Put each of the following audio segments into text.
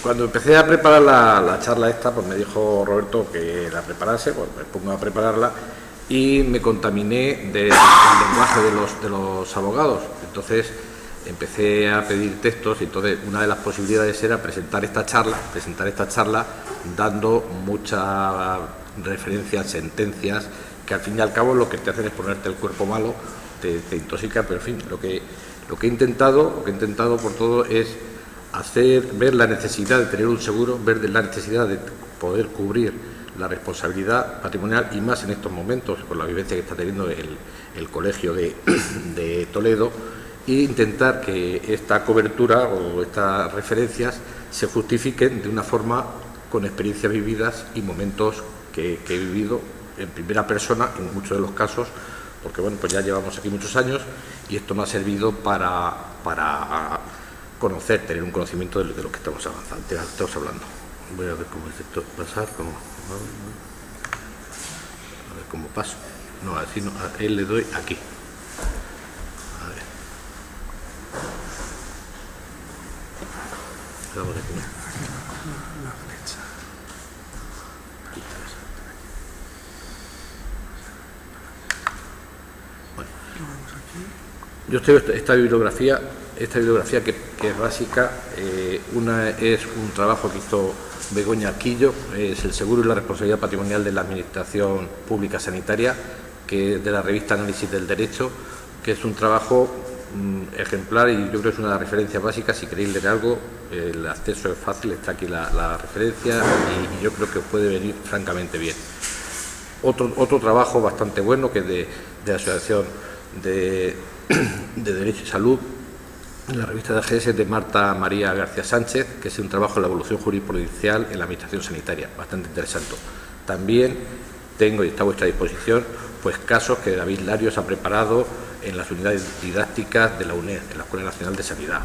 Cuando empecé a preparar la charla esta, pues me dijo Roberto que la preparase, pues me pongo a prepararla y me contaminé del lenguaje de los abogados. Entonces empecé a pedir textos y entonces una de las posibilidades era presentar esta charla dando muchas referencias, sentencias, que al fin y al cabo lo que te hacen es ponerte el cuerpo malo, te intoxica, pero en fin, lo que he intentado por todo es ver la necesidad de tener un seguro, ver la necesidad de poder cubrir la responsabilidad patrimonial y más en estos momentos, con la vivencia que está teniendo el Colegio de Toledo, e intentar que esta cobertura o estas referencias se justifiquen de una forma con experiencias vividas y momentos que he vivido en primera persona en muchos de los casos, porque bueno, pues ya llevamos aquí muchos años y esto me ha servido para conocer, tener un conocimiento de lo que estamos avanzando, estamos hablando. Voy a ver cómo es esto pasar, a ver cómo paso. No, así no, a él le doy aquí. A ver. Vamos aquí, ¿no? La flecha. Bueno. Yo estoy esta bibliografía que es básica. Una es un trabajo que hizo Begoña Arquillo, es el seguro y la responsabilidad patrimonial de la Administración Pública Sanitaria, que es de la revista Análisis del Derecho, que es un trabajo ejemplar y yo creo que es una de las referencias básicas. Si queréis leer algo, el acceso es fácil, está aquí la referencia y yo creo que os puede venir francamente bien. Otro trabajo bastante bueno, que es de la Asociación de Derecho y Salud, en la revista de AGS, de Marta María García Sánchez, que es un trabajo en la evolución jurisprudencial en la administración sanitaria, bastante interesante. También tengo, y está a vuestra disposición, pues casos que David Larios ha preparado en las unidades didácticas de la UNED, en la Escuela Nacional de Sanidad.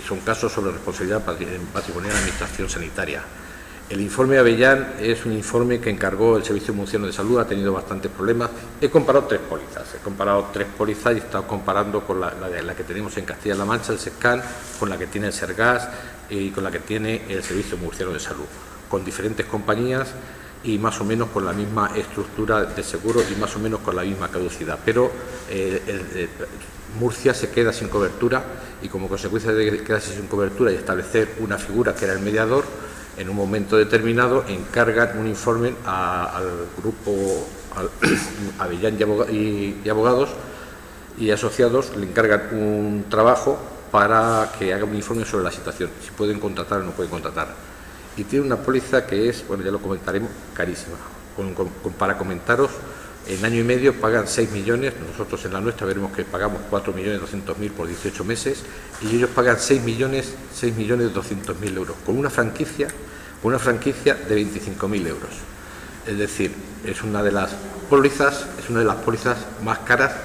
Son casos sobre responsabilidad patrimonial en la administración sanitaria. El informe Avellán es un informe que encargó el Servicio Murciano de Salud, ha tenido bastantes problemas. He comparado tres pólizas y he estado comparando con la que tenemos en Castilla-La Mancha, el SESCAN, con la que tiene el SERGAS y con la que tiene el Servicio Murciano de Salud, con diferentes compañías y más o menos con la misma estructura de seguro y más o menos con la misma caducidad. Pero Murcia se queda sin cobertura y como consecuencia de quedarse sin cobertura y establecer una figura que era el mediador, en un momento determinado encargan un informe al grupo Avellán y Abogados y Asociados, le encargan un trabajo para que haga un informe sobre la situación, si pueden contratar o no pueden contratar. Y tiene una póliza que es, bueno, ya lo comentaremos, carísima. Para comentaros, en año y medio pagan 6 millones, nosotros en la nuestra veremos que pagamos 4.200.000 por 18 meses y ellos pagan 6.200.000 euros, con una franquicia de 25.000 euros. Es decir, es una de las pólizas más caras, que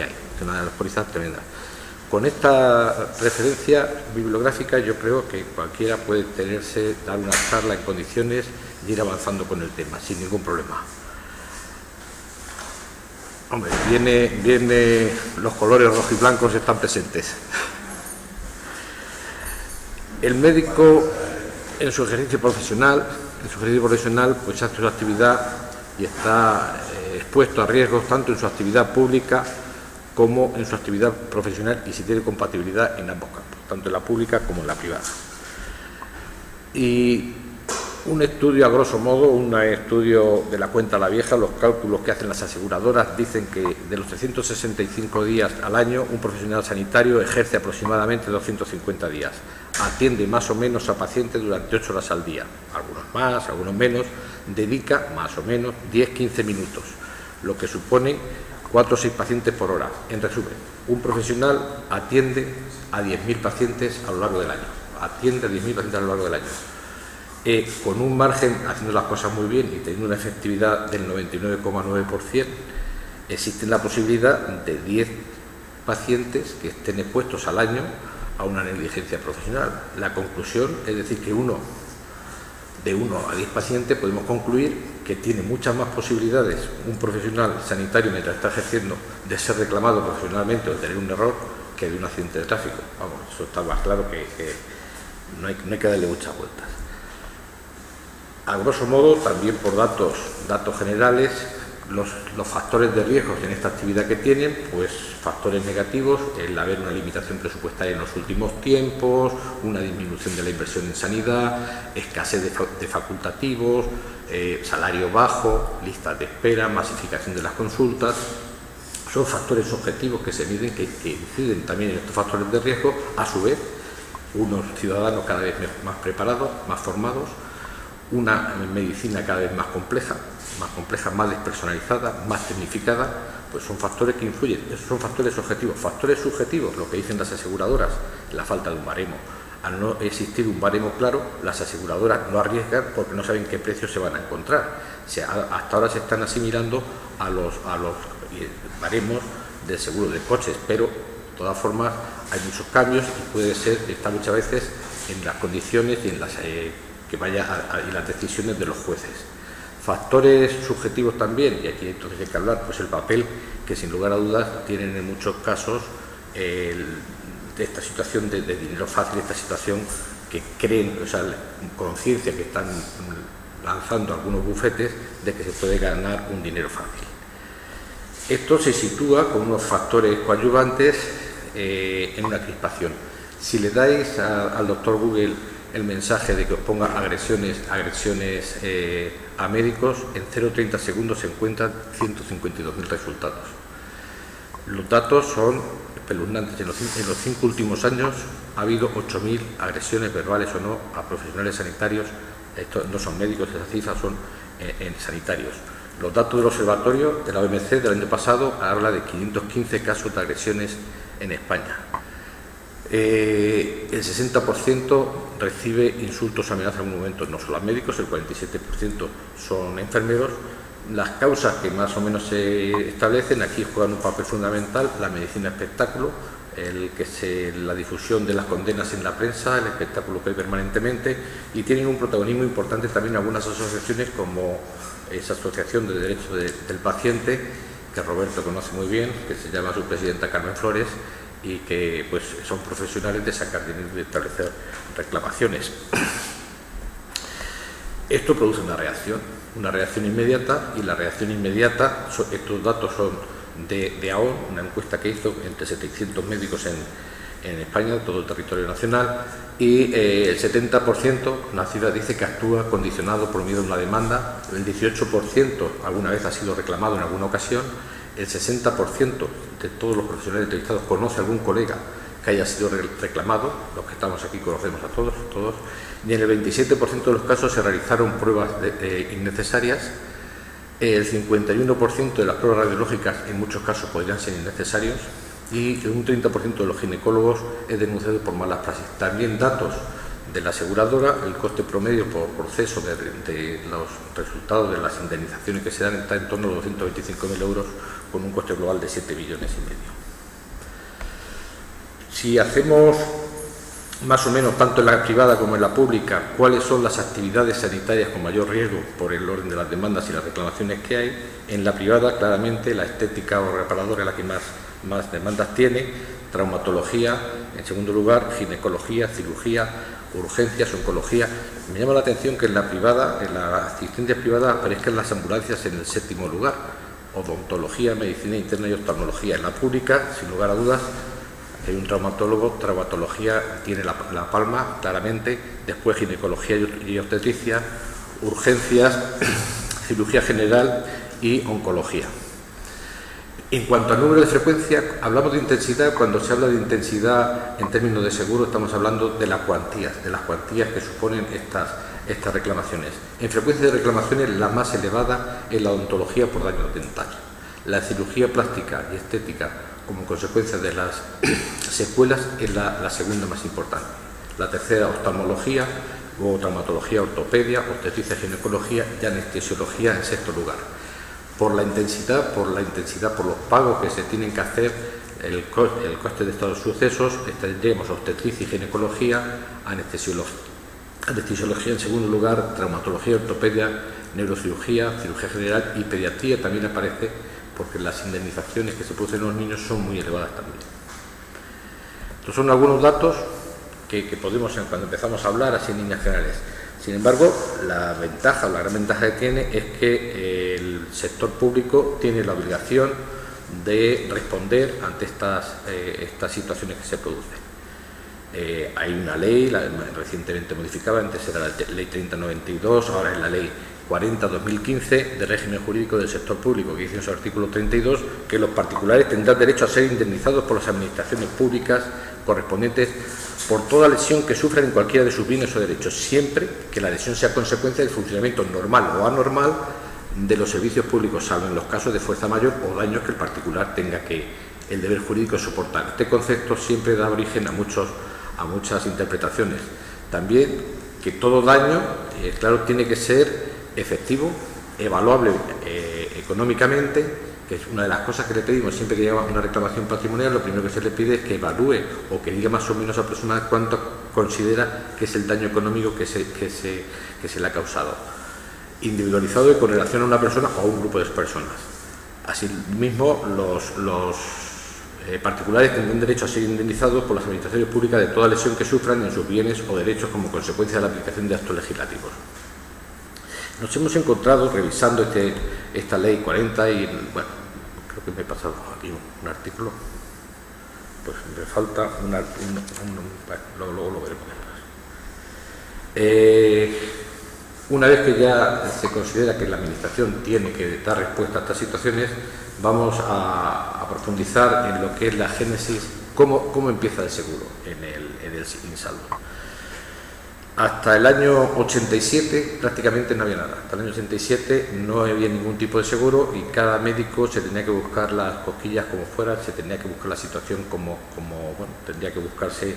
hay, es una de las pólizas tremendas. Con esta referencia bibliográfica yo creo que cualquiera puede dar una charla en condiciones y ir avanzando con el tema, sin ningún problema. Hombre, los colores rojo y blancos están presentes. El médico en su ejercicio profesional pues hace su actividad y está expuesto a riesgos tanto en su actividad pública como en su actividad profesional y si tiene compatibilidad en ambos campos, tanto en la pública como en la privada. Y un estudio, a grosso modo, un estudio de la cuenta a la vieja, los cálculos que hacen las aseguradoras dicen que de los 365 días al año, un profesional sanitario ejerce aproximadamente 250 días. Atiende más o menos a pacientes durante 8 horas al día, algunos más, algunos menos, dedica más o menos 10-15 minutos, lo que supone 4 o 6 pacientes por hora. En resumen, un profesional atiende a 10.000 pacientes a lo largo del año. Con un margen, haciendo las cosas muy bien y teniendo una efectividad del 99,9%, existe la posibilidad de 10 pacientes que estén expuestos al año a una negligencia profesional. La conclusión es decir que de 1 a 10 pacientes podemos concluir que tiene muchas más posibilidades un profesional sanitario mientras está ejerciendo de ser reclamado profesionalmente o de tener un error que de un accidente de tráfico. Vamos, eso está más claro que no hay que darle muchas vueltas. A grosso modo, también por datos generales, los factores de riesgo en esta actividad que tienen, pues factores negativos, el haber una limitación presupuestaria en los últimos tiempos, una disminución de la inversión en sanidad, escasez de facultativos, salario bajo, listas de espera, masificación de las consultas. Son factores objetivos que se miden, que inciden también en estos factores de riesgo, a su vez, unos ciudadanos cada vez más preparados, más formados, una medicina cada vez más compleja, más despersonalizada, más tecnificada, pues son factores que influyen. Esos son factores objetivos. Factores subjetivos, lo que dicen las aseguradoras, la falta de un baremo. Al no existir un baremo claro, las aseguradoras no arriesgan porque no saben qué precios se van a encontrar. Hasta ahora se están asimilando a los baremos del seguro de coches, pero de todas formas hay muchos cambios y puede ser, está muchas veces en las condiciones y en las y las decisiones de los jueces. Factores subjetivos también, y aquí entonces hay que hablar, pues el papel que sin lugar a dudas tienen en muchos casos de esta situación de dinero fácil, esta situación que creen, o sea, conciencia que están lanzando algunos bufetes de que se puede ganar un dinero fácil. Esto se sitúa con unos factores coadyuvantes en una crispación. Si le dais al doctor Google el mensaje de que os ponga agresiones a médicos, en 0,30 segundos se encuentran 152.000 resultados. Los datos son espeluznantes. En los 5 últimos años ha habido 8.000 agresiones verbales o no a profesionales sanitarios. Estos no son médicos, esas cifras son en sanitarios. Los datos del observatorio de la OMC del año pasado habla de 515 casos de agresiones en España. El 60% recibe insultos o amenazas en algún momento, no solo a médicos, el 47% son enfermeros. Las causas que más o menos se establecen aquí juegan un papel fundamental: la medicina espectáculo, la difusión de las condenas en la prensa, el espectáculo que hay permanentemente, y tienen un protagonismo importante también algunas asociaciones como esa Asociación de Derechos del Paciente, que Roberto conoce muy bien, que se llama su presidenta Carmen Flores, y que pues son profesionales de sacar dinero y de establecer reclamaciones. Esto produce una reacción inmediata, y la reacción inmediata, estos datos son de AON, una encuesta que hizo entre 700 médicos en España, todo el territorio nacional, y el 70%, una cifra, dice que actúa condicionado por miedo a una demanda, el 18% alguna vez ha sido reclamado en alguna ocasión, el 60% de todos los profesionales entrevistados conoce a algún colega que haya sido reclamado, los que estamos aquí conocemos a todos, y en el 27% de los casos se realizaron pruebas innecesarias. El 51% de las pruebas radiológicas en muchos casos podrían ser innecesarios, y un 30% de los ginecólogos es denunciado por malas praxis. También datos de la aseguradora, el coste promedio por proceso de los resultados de las indemnizaciones que se dan está en torno a los 225.000 euros, con un coste global de 7,5 millones. Si hacemos más o menos, tanto en la privada como en la pública, cuáles son las actividades sanitarias con mayor riesgo por el orden de las demandas y las reclamaciones que hay, en la privada claramente la estética o reparadora es la que más demandas tiene, traumatología en segundo lugar, ginecología, cirugía, urgencias, oncología. Me llama la atención que en la privada, en la asistencia privada, aparezcan las ambulancias en el 7º lugar, odontología, medicina interna y oftalmología. En la pública, sin lugar a dudas, hay un traumatólogo, traumatología tiene la palma, claramente, después ginecología y obstetricia, urgencias, cirugía general y oncología. En cuanto al número de frecuencia, hablamos de intensidad. Cuando se habla de intensidad en términos de seguro, estamos hablando de las cuantías que suponen estas reclamaciones. En frecuencia de reclamaciones, la más elevada es la odontología por daño dental. La cirugía plástica y estética, como consecuencia de las secuelas, es la segunda más importante. La tercera, oftalmología, luego traumatología, ortopedia, obstetricia, ginecología y anestesiología en 6º lugar. Por la intensidad, por los pagos que se tienen que hacer, el coste de estos sucesos, tendremos obstetricia y ginecología, anestesiología en segundo lugar, traumatología, ortopedia, neurocirugía, cirugía general y pediatría también aparece, porque las indemnizaciones que se producen en los niños son muy elevadas también. Estos son algunos datos que podemos, cuando empezamos a hablar así en líneas generales. Sin embargo, la ventaja, o la gran ventaja que tiene es que el sector público tiene la obligación de responder ante estas situaciones que se producen. Hay una ley recientemente modificada, antes era la ley 3092, ahora es la ley 40/2015 de régimen jurídico del sector público, que dice en su artículo 32 que los particulares tendrán derecho a ser indemnizados por las administraciones públicas correspondientes por toda lesión que sufran en cualquiera de sus bienes o derechos, siempre que la lesión sea consecuencia del funcionamiento normal o anormal de los servicios públicos, salvo en los casos de fuerza mayor o daños que el particular tenga el deber jurídico de soportar. Este concepto siempre da origen a muchas interpretaciones. También que todo daño, claro, tiene que ser efectivo, evaluable económicamente, que es una de las cosas que le pedimos siempre que llega una reclamación patrimonial. Lo primero que se le pide es que evalúe o que diga más o menos aproximadamente cuánto considera que es el daño económico que se le ha causado, individualizado y con relación a una persona o a un grupo de personas. Asimismo, los particulares tendrán derecho a ser indemnizados por las administraciones públicas de toda lesión que sufran en sus bienes o derechos como consecuencia de la aplicación de actos legislativos. Nos hemos encontrado revisando esta ley 40 y, bueno, creo que me he pasado aquí un artículo, pues me falta bueno, luego lo veremos. Una vez que ya se considera que la Administración tiene que dar respuesta a estas situaciones, vamos a profundizar en lo que es la génesis, cómo empieza el seguro en el Insalud. Hasta el año 87 prácticamente no había nada. Hasta el año 87 no había ningún tipo de seguro y cada médico se tenía que buscar las cosquillas como fuera, se tenía que buscar la situación como bueno, tendría que buscarse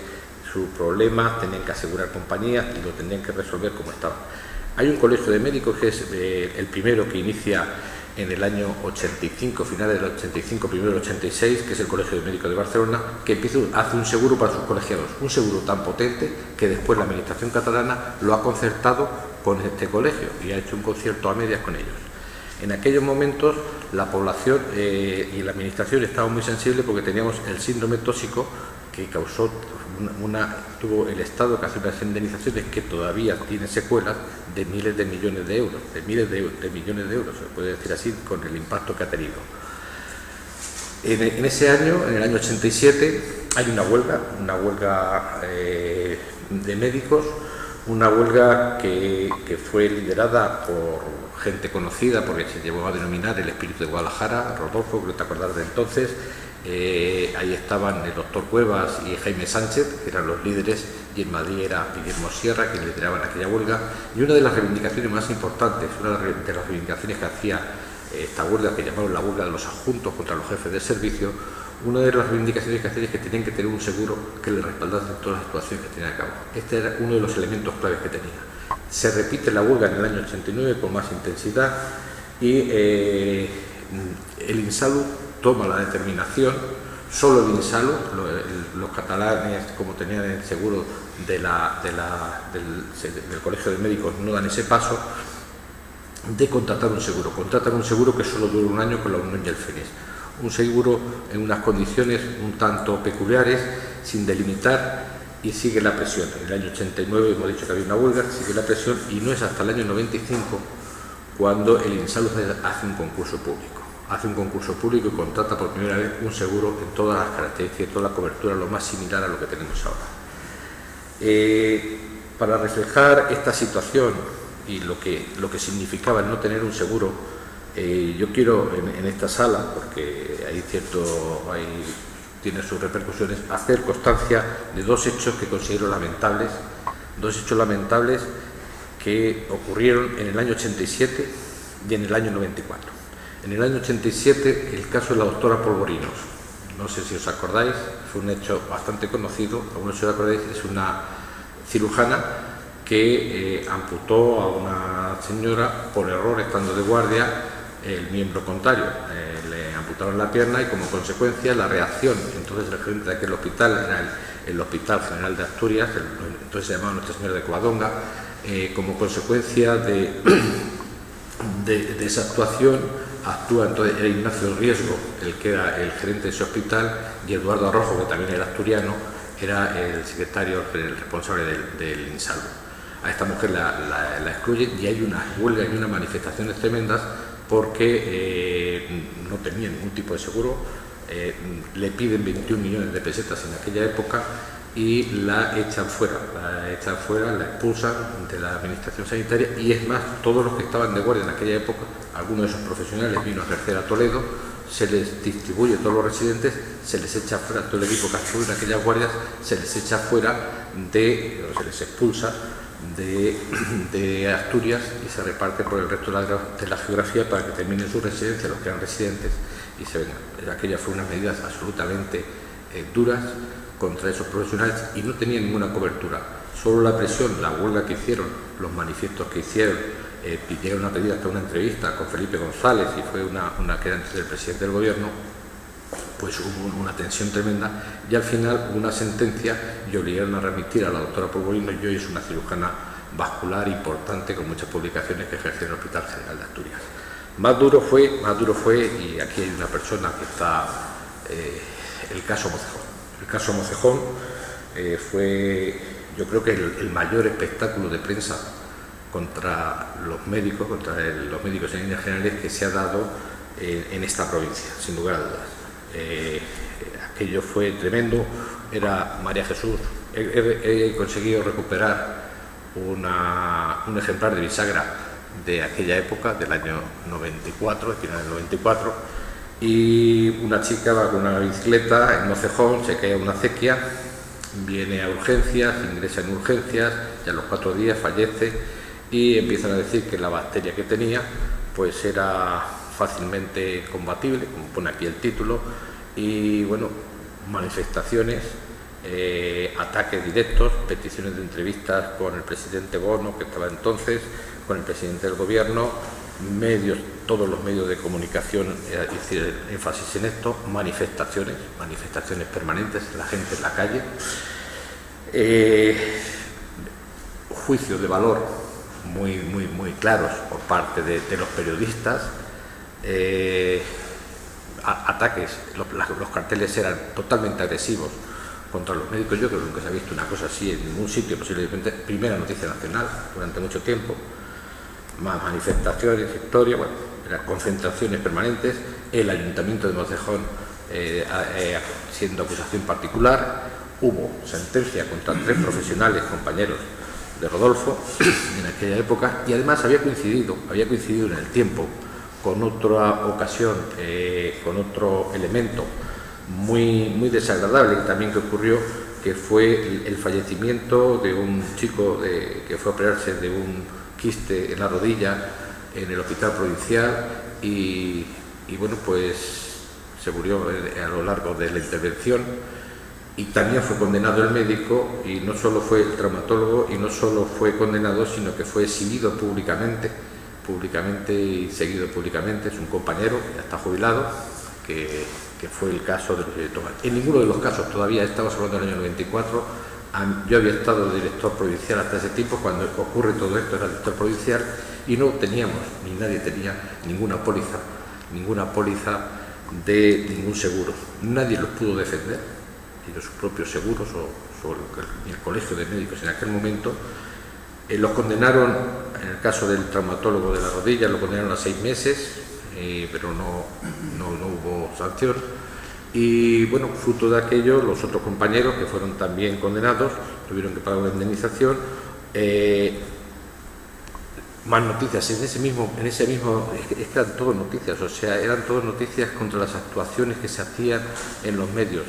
sus problemas, tenían que asegurar compañías y lo tendrían que resolver como estaba. Hay un colegio de médicos que es el primero, que inicia en el año 85, finales del 85, primero del 86, que es el Colegio de Médicos de Barcelona, que hace un seguro para sus colegiados, un seguro tan potente que después la Administración catalana lo ha concertado con este colegio y ha hecho un concierto a medias con ellos. En aquellos momentos la población y la Administración estaban muy sensibles porque teníamos el síndrome tóxico que causó tuvo el Estado que hace unas indemnizaciones que todavía tiene secuelas de miles de millones de euros, de millones de euros, se puede decir así, con el impacto que ha tenido. En ese año, en el año 87, hay una huelga de médicos, una huelga que fue liderada por gente conocida, porque se llevó a denominar el espíritu de Guadalajara, Rodolfo, creo que te acordarás de entonces. Ahí estaban el doctor Cuevas y Jaime Sánchez, que eran los líderes, y en Madrid era Guillermo Sierra, que lideraban aquella huelga. Y una de las reivindicaciones más importantes, una de las reivindicaciones que hacía esta huelga, que llamaron la huelga de los adjuntos contra los jefes de servicio, una de las reivindicaciones que hacían es que tenían que tener un seguro que les respaldase en todas las situaciones que tenían a cabo. Este era uno de los elementos claves que tenía. Se repite la huelga en el año 89 con más intensidad y el Insalud toma la determinación, solo el Insalud, los catalanes, como tenían el seguro del Colegio de Médicos, no dan ese paso de contratar un seguro que solo dura un año con la Unión y el FENIS. Un seguro en unas condiciones un tanto peculiares, sin delimitar, y sigue la presión. En el año 89 hemos dicho que había una huelga, sigue la presión, y no es hasta el año 95 cuando el Insalud hace un concurso público. Hace un concurso público y contrata por primera vez un seguro en todas las características, toda la cobertura, lo más similar a lo que tenemos ahora. Para reflejar esta situación y lo que significaba el no tener un seguro, yo quiero en esta sala, porque tiene sus repercusiones, hacer constancia de dos hechos que considero lamentables, que ocurrieron en el año 87 y en el año 94. En el año 87, el caso de la doctora Polvorinos. No sé si os acordáis, fue un hecho bastante conocido, algunos si os acordáis, es una cirujana que amputó a una señora por error, estando de guardia, el miembro contrario. Le amputaron la pierna y como consecuencia la reacción, entonces el gerente de aquel hospital era el Hospital General de Asturias, entonces se llamaba Nuestra Señora de Covadonga, como consecuencia de esa actuación, actúa entonces era Ignacio Riesgo, el que era el gerente de ese hospital, y Eduardo Arrojo, que también era asturiano, era el secretario, el responsable del INSALU. A esta mujer la excluyen y hay unas huelgas y unas manifestaciones tremendas porque no tenía ningún tipo de seguro, le piden 21 millones de pesetas en aquella época y la echan fuera, la expulsan de la administración sanitaria, y es más, todos los que estaban de guardia en aquella época, algunos de esos profesionales vino a ejercer a Toledo, se les distribuye a todos los residentes, se les echa fuera, todo el equipo que actuó en aquellas guardias, se les echa fuera se les expulsa de Asturias y se reparte por el resto de la geografía para que terminen su residencia los que eran residentes y se vengan. Aquellas fueron unas medidas absolutamente duras contra esos profesionales y no tenían ninguna cobertura. Solo la presión, la huelga que hicieron, los manifiestos que hicieron, pidieron a pedir hasta una entrevista con Felipe González, y fue una que era antes del presidente del gobierno, pues hubo una tensión tremenda y al final hubo una sentencia y obligaron a remitir a la doctora Polvorino, y hoy es una cirujana vascular importante con muchas publicaciones que ejerce en el Hospital General de Asturias. Más duro fue, y aquí hay una persona que está, el caso Mocejón. El caso Mocejón fue, yo creo que el mayor espectáculo de prensa contra los médicos, en líneas generales, que se ha dado en esta provincia, sin lugar a dudas. Aquello fue tremendo. Era María Jesús. He conseguido recuperar un ejemplar de bisagra de aquella época, del año 94, de final del 94, y una chica va con una bicicleta en Mocejón, se cae a una acequia, viene a urgencias, ingresa en urgencias, y a los 4 días fallece, y empiezan a decir que la bacteria que tenía pues era fácilmente combatible, como pone aquí el título, y bueno, manifestaciones, ataques directos, peticiones de entrevistas con el presidente Bono, que estaba entonces, con el presidente del gobierno, medios, todos los medios de comunicación hicieron énfasis en esto, manifestaciones permanentes, la gente en la calle, juicios de valor muy claros por parte de los periodistas, ataques, los carteles eran totalmente agresivos contra los médicos. Yo creo que nunca se ha visto una cosa así en ningún sitio, posiblemente primera noticia nacional durante mucho tiempo. Más manifestaciones, historia, bueno, eran concentraciones permanentes, el ayuntamiento de Mocejón siendo acusación particular, hubo sentencia contra 3 profesionales compañeros de Rodolfo en aquella época, y además había coincidido en el tiempo con otra ocasión, con otro elemento muy desagradable también que ocurrió, que fue el fallecimiento de un chico que fue a operarse de un quiste en la rodilla en el hospital provincial y bueno, pues se murió a lo largo de la intervención, y también fue condenado el médico, y no solo fue el traumatólogo, y no solo fue condenado, sino que fue exhibido públicamente y seguido públicamente. Es un compañero, ya está jubilado, que fue el caso de los directores. En ninguno de los casos, todavía estamos hablando del año 94, yo había estado de director provincial hasta ese tiempo, cuando ocurre todo esto era director provincial, y no teníamos, ni nadie tenía ninguna póliza de ningún seguro. Nadie los pudo defender, ni de sus propios seguros ni el colegio de médicos en aquel momento. Los condenaron, en el caso del traumatólogo de la rodilla, lo condenaron a 6 meses, pero no hubo sanción. Y bueno, fruto de aquello, los otros compañeros que fueron también condenados tuvieron que pagar una indemnización. Más noticias en ese mismo, es que eran todas noticias, o sea, eran todas noticias contra las actuaciones que se hacían en los medios.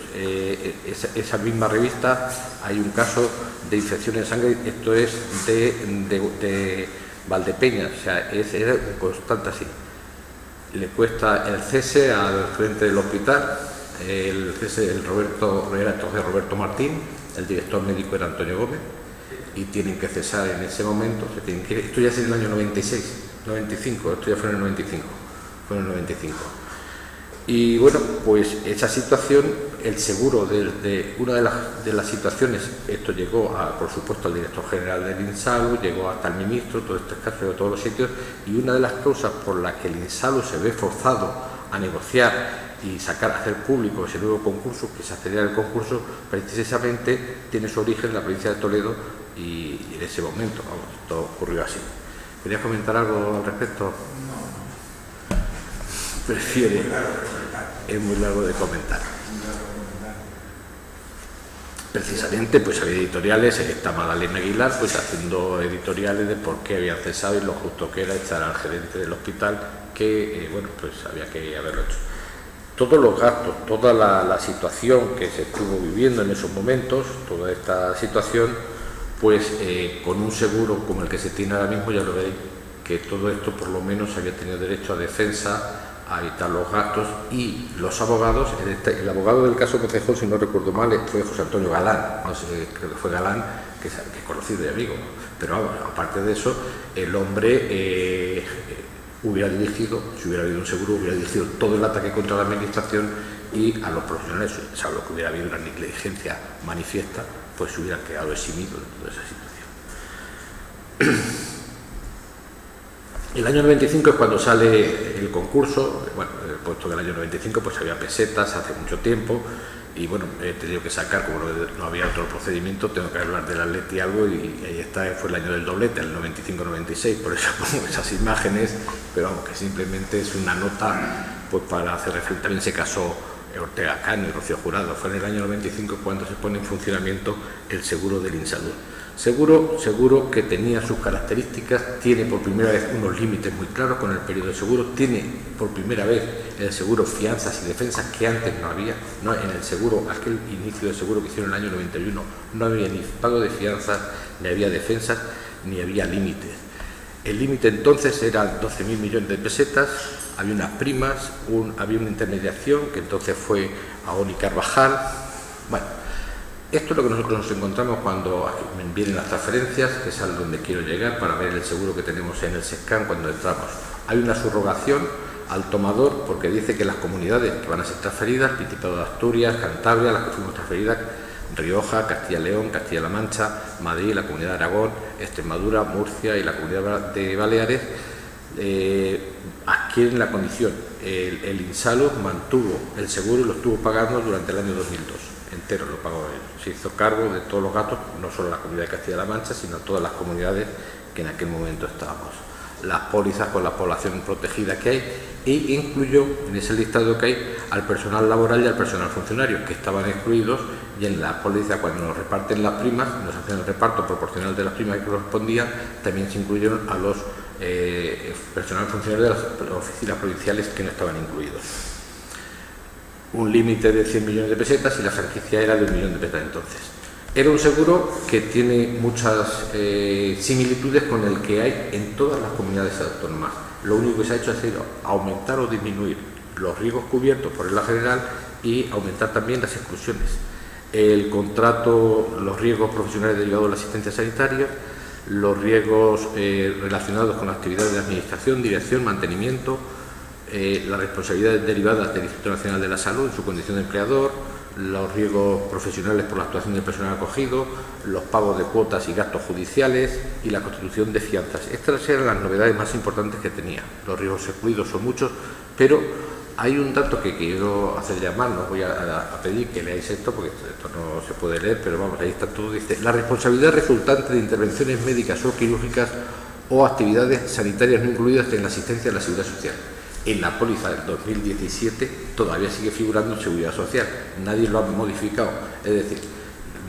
Esa misma revista, hay un caso de infección en sangre, esto es de Valdepeñas, o sea, era constante así. Le cuesta el cese al frente del hospital, el cese era entonces Roberto Martín, el director médico era Antonio Gómez, y tienen que cesar en ese momento. Esto ya es en el año 95, esto ya fue en el 95. Y bueno, pues esa situación, el seguro de una de las situaciones, esto llegó por supuesto al director general del INSALU, llegó hasta el ministro, todo este caso de todos los sitios, y una de las causas por las que el INSALU se ve forzado a negociar y hacer público ese nuevo concurso, que se acelera el concurso, precisamente tiene su origen en la provincia de Toledo y en ese momento, vamos, todo ocurrió así. ¿Querías comentar algo al respecto? No. Prefiere. Es muy largo de comentar. Precisamente, pues había editoriales, está Magdalena Aguilar, pues haciendo editoriales de por qué habían cesado y lo justo que era echar al gerente del hospital, que, bueno, pues había que haberlo hecho. Todos los gastos, toda la situación que se estuvo viviendo en esos momentos, toda esta situación, pues con un seguro como el que se tiene ahora mismo, ya lo veréis, que todo esto por lo menos había tenido derecho a defensa, a evitar los gastos, y los abogados, el abogado del caso Concejón, si no recuerdo mal, fue José Antonio Galán, no sé, creo que fue Galán, que es conocido y amigo, pero vamos, aparte de eso, el hombre hubiera dirigido, si hubiera habido un seguro, hubiera dirigido todo el ataque contra la administración y a los profesionales, salvo que hubiera habido una negligencia manifiesta, pues se hubieran quedado eximidos de toda esa situación. El año 95 es cuando sale el concurso. Bueno, puesto que el año 95 pues había pesetas hace mucho tiempo y bueno, he tenido que sacar, como no había otro procedimiento, tengo que hablar del Atleti algo y ahí está, fue el año del doblete, el 95-96, por eso pongo esas imágenes, pero vamos, que simplemente es una nota pues para hacer referencia. También se casó Ortega Cano y Rocío Jurado. Fue en el año 95 cuando se pone en funcionamiento el seguro del Insalud. Seguro que tenía sus características, tiene por primera vez unos límites muy claros con el periodo de seguro, tiene por primera vez el seguro fianzas y defensas que antes no había. No, en el seguro, aquel inicio de seguro que hicieron en el año 91, no había ni pago de fianzas, ni había defensas, ni había límites. El límite entonces era 12.000 millones de pesetas, había unas primas, había una intermediación que entonces fue a Oni Carvajal. Bueno, esto es lo que nosotros nos encontramos cuando vienen las transferencias, que es a donde quiero llegar para ver el seguro que tenemos en el SESCAN cuando entramos. Hay una subrogación al tomador porque dice que las comunidades que van a ser transferidas, Principado de Asturias, Cantabria, las que fuimos transferidas, Rioja, Castilla-León, Castilla-La Mancha, Madrid, la Comunidad de Aragón, Extremadura, Murcia y la Comunidad de Baleares, adquieren la condición. El Insalud mantuvo el seguro y lo estuvo pagando durante el año 2002. Entero lo pagó él. Se hizo cargo de todos los gastos, no solo la Comunidad de Castilla-La Mancha, sino todas las comunidades que en aquel momento estábamos. Las pólizas con la población protegida que hay, e incluyó en ese listado que hay al personal laboral y al personal funcionario, que estaban excluidos, y en la póliza, cuando nos reparten las primas, nos hacen el reparto proporcional de las primas que correspondían, también se incluyeron a los personal funcionarios de las oficinas provinciales que no estaban incluidos. Un límite de 100 millones de pesetas y la franquicia era de 1 millón de pesetas entonces. Era un seguro que tiene muchas similitudes con el que hay en todas las comunidades autónomas. Lo único que se ha hecho ha sido aumentar o disminuir los riesgos cubiertos por regla general y aumentar también las exclusiones. El contrato, los riesgos profesionales derivados de la asistencia sanitaria, los riesgos relacionados con actividades de administración, dirección, mantenimiento, las responsabilidades derivadas del Instituto Nacional de la Salud en su condición de empleador, los riesgos profesionales por la actuación del personal acogido, los pagos de cuotas y gastos judiciales y la constitución de fianzas. Estas eran las novedades más importantes que tenía. Los riesgos excluidos son muchos, pero hay un dato que quiero hacer llamar, no voy a pedir que leáis esto porque esto no se puede leer, pero vamos, ahí está todo, dice: la responsabilidad resultante de intervenciones médicas o quirúrgicas o actividades sanitarias no incluidas en la asistencia de la Seguridad Social. En la póliza del 2017 todavía sigue figurando en Seguridad Social, nadie lo ha modificado. Es decir,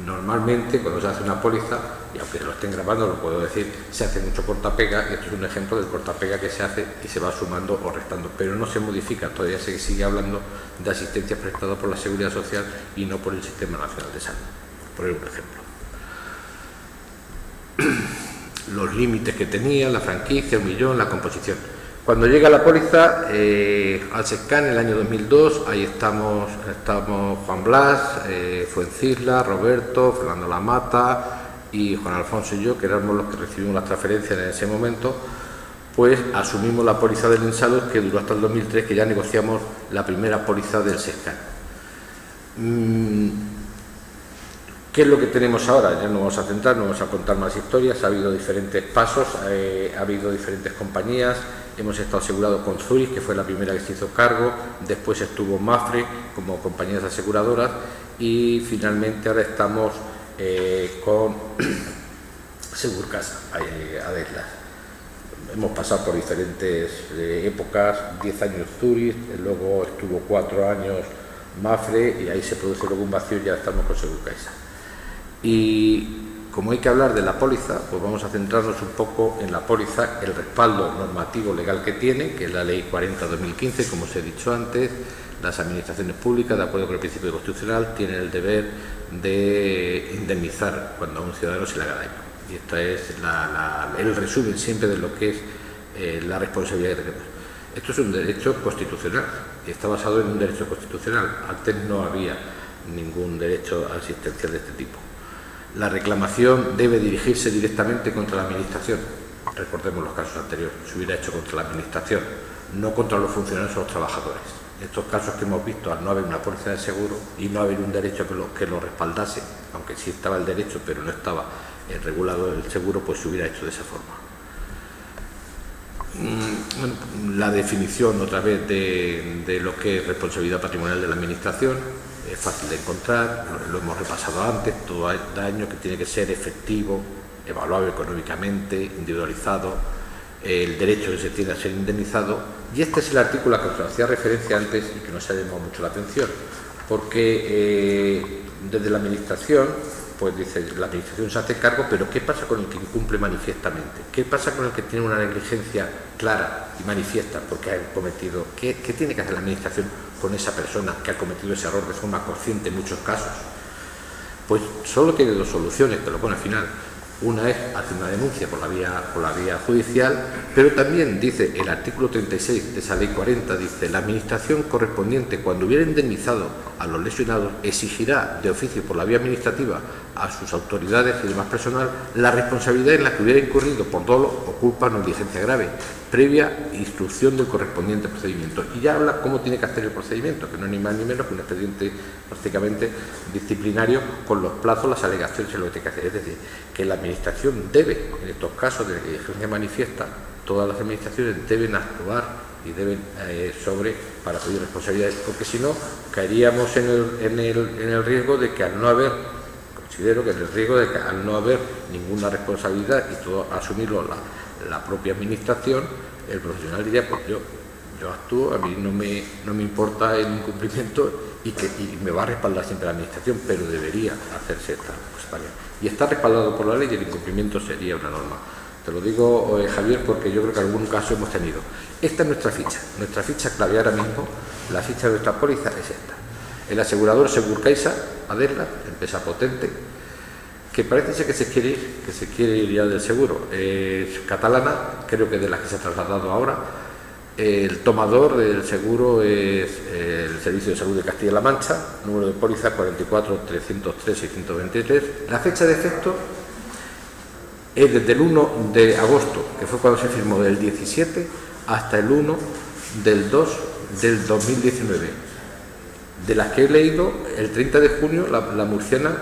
normalmente cuando se hace una póliza, y aunque lo estén grabando lo puedo decir, se hace mucho cortapega, y esto es un ejemplo del cortapega que se hace y se va sumando o restando, pero no se modifica, todavía se sigue hablando de asistencia prestada por la Seguridad Social y no por el Sistema Nacional de Salud, por un ejemplo. Los límites que tenía, la franquicia, 1 millón, la composición. Cuando llega la póliza al SESCAN en el año 2002, ahí estamos Juan Blas, Fuencisla, Roberto, Fernando Lamata y Juan Alfonso y yo, que éramos los que recibimos las transferencias en ese momento, pues asumimos la póliza del Insalud, que duró hasta el 2003, que ya negociamos la primera póliza del SESCAN. ¿Qué es lo que tenemos ahora? Ya nos vamos a centrar, nos vamos a contar más historias. Ha habido diferentes pasos, ha habido diferentes compañías. Hemos estado asegurados con Zurich, que fue la primera que se hizo cargo. Después estuvo Mapfre como compañías aseguradoras. Y finalmente ahora estamos con Segurcasa, Adeslas. Hemos pasado por diferentes épocas, 10 años Zurich, luego estuvo 4 años Mapfre y ahí se produce luego un vacío y ya estamos con Segurcasa. Y como hay que hablar de la póliza, pues vamos a centrarnos un poco en la póliza, el respaldo normativo legal que tiene, que es la Ley 40/2015, como os he dicho antes. Las administraciones públicas, de acuerdo con el principio constitucional, tienen el deber de indemnizar cuando a un ciudadano se le haga daño. Y esta es el resumen siempre de lo que es la responsabilidad que tenemos. Esto es un derecho constitucional y está basado en un derecho constitucional. Antes no había ningún derecho asistencial de este tipo. La reclamación debe dirigirse directamente contra la Administración. Recordemos los casos anteriores, se hubiera hecho contra la Administración, no contra los funcionarios o los trabajadores. Estos casos que hemos visto, al no haber una póliza de seguro y no haber un derecho que lo respaldase, aunque sí estaba el derecho, pero no estaba regulado el seguro, pues se hubiera hecho de esa forma. Bueno, la definición otra vez de lo que es responsabilidad patrimonial de la Administración es fácil de encontrar, lo hemos repasado antes. Todo daño que tiene que ser efectivo, evaluable económicamente, individualizado, el derecho que se tiene a ser indemnizado. Y este es el artículo al que os hacía referencia antes y que nos ha llamado mucho la atención, porque desde la Administración, pues dice, la Administración se hace cargo, pero ¿qué pasa con el que incumple manifiestamente? ¿Qué pasa con el que tiene una negligencia clara y manifiesta porque ha cometido? ¿Qué tiene que hacer la Administración con esa persona que ha cometido ese error de forma consciente en muchos casos? Pues solo tiene dos soluciones, que lo pone al final. Una es hacer una denuncia por la vía judicial, pero también dice el artículo 36 de esa Ley 40, dice, la Administración correspondiente, cuando hubiera indemnizado a los lesionados, exigirá de oficio por la vía administrativa a sus autoridades y demás personal la responsabilidad en la que hubiera incurrido por dolo o culpa o negligencia grave, previa instrucción del correspondiente procedimiento. Y ya habla cómo tiene que hacer el procedimiento, que no es ni más ni menos que un expediente prácticamente disciplinario con los plazos, las alegaciones y lo que tiene que hacer. Es decir, que la Administración debe, en estos casos de negligencia manifiesta, todas las administraciones deben actuar y deben para pedir responsabilidades, porque si no caeríamos en el riesgo de que al no haber, considero que en el riesgo de que al no haber ninguna responsabilidad y todo asumirlo la propia Administración, el profesional diría, pues yo actúo, a mí no me importa el incumplimiento y me va a respaldar siempre la Administración, pero debería hacerse esta cosa. Y está respaldado por la ley y el incumplimiento sería una norma. Te lo digo, Javier, porque yo creo que en algún caso hemos tenido. Esta es nuestra ficha clave ahora mismo, la ficha de nuestra póliza es esta. El asegurador Segurcasa, Adeslas, empresa potente, que parece ser que se quiere ir ya del seguro. Es catalana, creo que de las que se ha trasladado ahora. El tomador del seguro es el Servicio de Salud de Castilla-La Mancha, número de póliza 44-303-623. La fecha de efecto es desde el 1 de agosto, que fue cuando se firmó, del 17 hasta el 1 del 2 del 2019. De las que he leído, el 30 de junio, la murciana,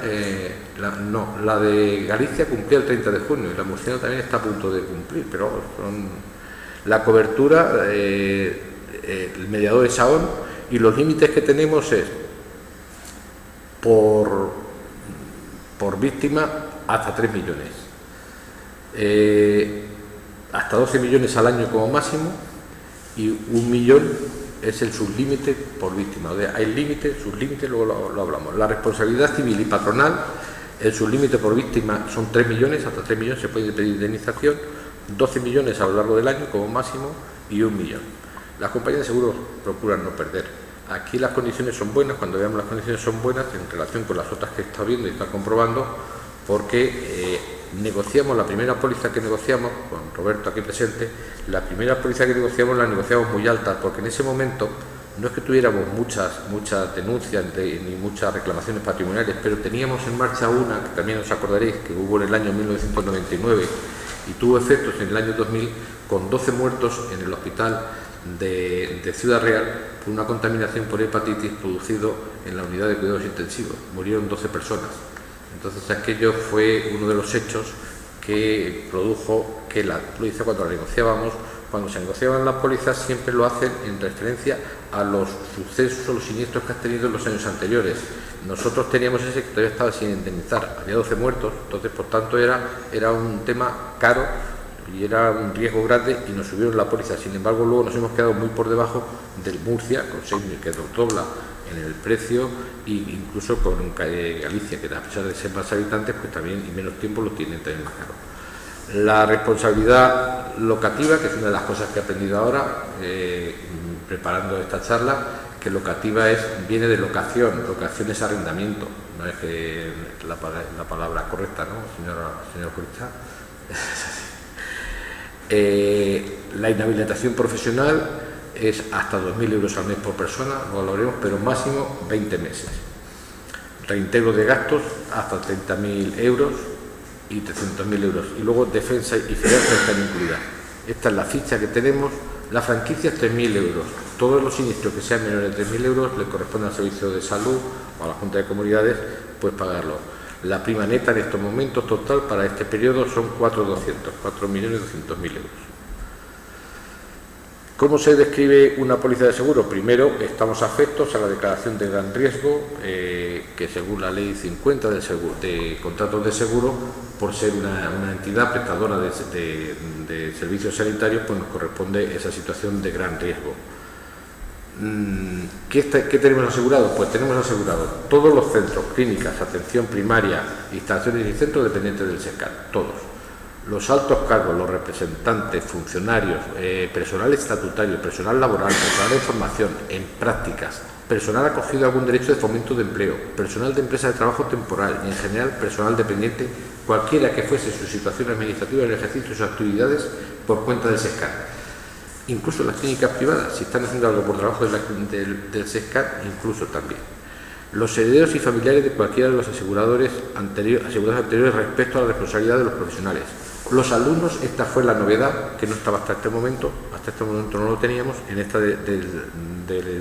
la de Galicia cumplía el 30 de junio y la murciana también está a punto de cumplir, pero la cobertura, el mediador es AON, y los límites que tenemos es por víctima hasta 3 millones, hasta 12 millones al año como máximo, y 1 millón es el sublímite por víctima. O sea, hay límites, sublímites, luego lo hablamos. La responsabilidad civil y patronal, el sublímite por víctima son 3 millones, hasta 3 millones se puede pedir indemnización, 12 millones a lo largo del año como máximo y 1 millón. Las compañías de seguros procuran no perder. Aquí las condiciones son buenas, cuando veamos las condiciones son buenas en relación con las otras que está viendo y está comprobando, porque negociamos la primera póliza que negociamos, con Roberto aquí presente, la primera póliza que negociamos la negociamos muy alta, porque en ese momento no es que tuviéramos muchas denuncias ni muchas reclamaciones patrimoniales, pero teníamos en marcha una, que también os acordaréis, que hubo en el año 1999 y tuvo efectos en el año 2000, con 12 muertos en el hospital de Ciudad Real por una contaminación por hepatitis producido en la unidad de cuidados intensivos. Murieron 12 personas. Entonces aquello fue uno de los hechos que produjo que la póliza, cuando la negociábamos, cuando se negociaban las pólizas, siempre lo hacen en referencia a los sucesos o los siniestros que has tenido en los años anteriores. Nosotros teníamos ese que todavía estaba sin indemnizar, había 12 muertos, entonces por tanto era un tema caro y era un riesgo grande y nos subieron la póliza. Sin embargo, luego nos hemos quedado muy por debajo del Murcia, con 6.000, que nos dobla en el precio, e incluso con Galicia, que a pesar de ser más habitantes, pues también y menos tiempo lo tienen también más caro. La responsabilidad locativa, que es una de las cosas que he aprendido ahora preparando esta charla, que locativa viene de locación es arrendamiento, no es que la palabra correcta, ¿no, señor jurista? La inhabilitación profesional es hasta 2.000 euros al mes por persona, lo valoremos, pero máximo 20 meses. Reintegro de gastos hasta 30.000 euros y 300.000 euros. Y luego defensa y fianza están incluidas. Esta es la ficha que tenemos. La franquicia es 3.000 euros. Todos los siniestros que sean menores de 3.000 euros le corresponde al Servicio de Salud o a la Junta de Comunidades, pues pagarlo. La prima neta en estos momentos total para este periodo son 4.200.000 euros. ¿Cómo se describe una póliza de seguro? Primero, estamos afectos a la declaración de gran riesgo, que según la Ley 50 de contratos de seguro, por ser una entidad prestadora de servicios sanitarios, pues nos corresponde esa situación de gran riesgo. ¿Qué tenemos asegurado? Pues tenemos asegurado todos los centros, clínicas, atención primaria, instalaciones y centros dependientes del SESCAN, todos. Los altos cargos, los representantes, funcionarios, personal estatutario, personal laboral, personal de formación, en prácticas, personal acogido a algún derecho de fomento de empleo, personal de empresa de trabajo temporal y en general personal dependiente, cualquiera que fuese su situación administrativa en el ejercicio de sus actividades por cuenta del SESCAN. Incluso las clínicas privadas, si están haciendo algo por trabajo del SESCAN, incluso también. Los herederos y familiares de cualquiera de los asegurados anteriores respecto a la responsabilidad de los profesionales. Los alumnos, esta fue la novedad, que no estaba hasta este momento no lo teníamos, en esta de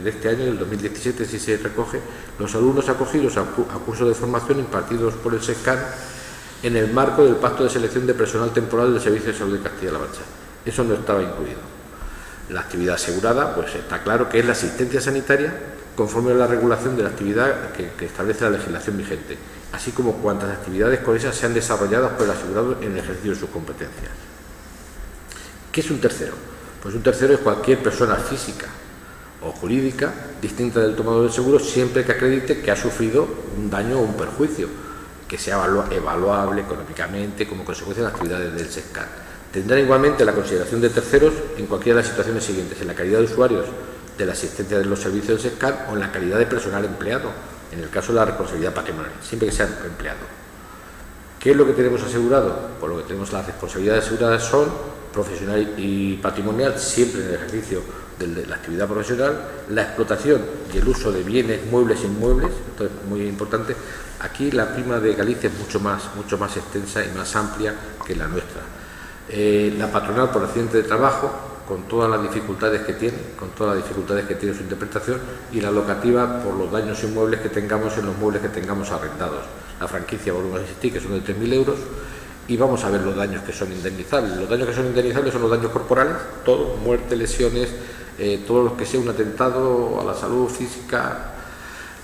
este año, del 2017, sí se recoge, los alumnos acogidos a cursos de formación impartidos por el SESCAN en el marco del Pacto de Selección de Personal Temporal del Servicio de Salud de Castilla-La Mancha. Eso no estaba incluido. La actividad asegurada, pues está claro que es la asistencia sanitaria conforme a la regulación de la actividad que establece la legislación vigente, así como cuantas actividades con esas sean desarrolladas por el asegurado en el ejercicio de sus competencias. ¿Qué es un tercero? Pues un tercero es cualquier persona física o jurídica distinta del tomador del seguro, siempre que acredite que ha sufrido un daño o un perjuicio que sea evaluable económicamente como consecuencia de las actividades del SESCAN. Tendrán igualmente la consideración de terceros en cualquiera de las situaciones siguientes: en la calidad de usuarios de la asistencia de los servicios del SESCAN o en la calidad de personal empleado, en el caso de la responsabilidad patrimonial, siempre que sea empleado. ¿Qué es lo que tenemos asegurado? Pues lo que tenemos, las responsabilidades aseguradas son profesional y patrimonial, siempre en el ejercicio de la actividad profesional, la explotación y el uso de bienes muebles e inmuebles. Esto es muy importante. Aquí la prima de Galicia es mucho más extensa y más amplia que la nuestra. La patronal por accidente de trabajo, con todas las dificultades que tiene, su interpretación, y la locativa por los daños inmuebles que tengamos en los muebles que tengamos arrendados. La franquicia, volvemos a insistir, que son de 3.000 euros, y vamos a ver los daños que son indemnizables. Los daños que son indemnizables son los daños corporales, todo, muerte, lesiones, todo lo que sea un atentado a la salud física.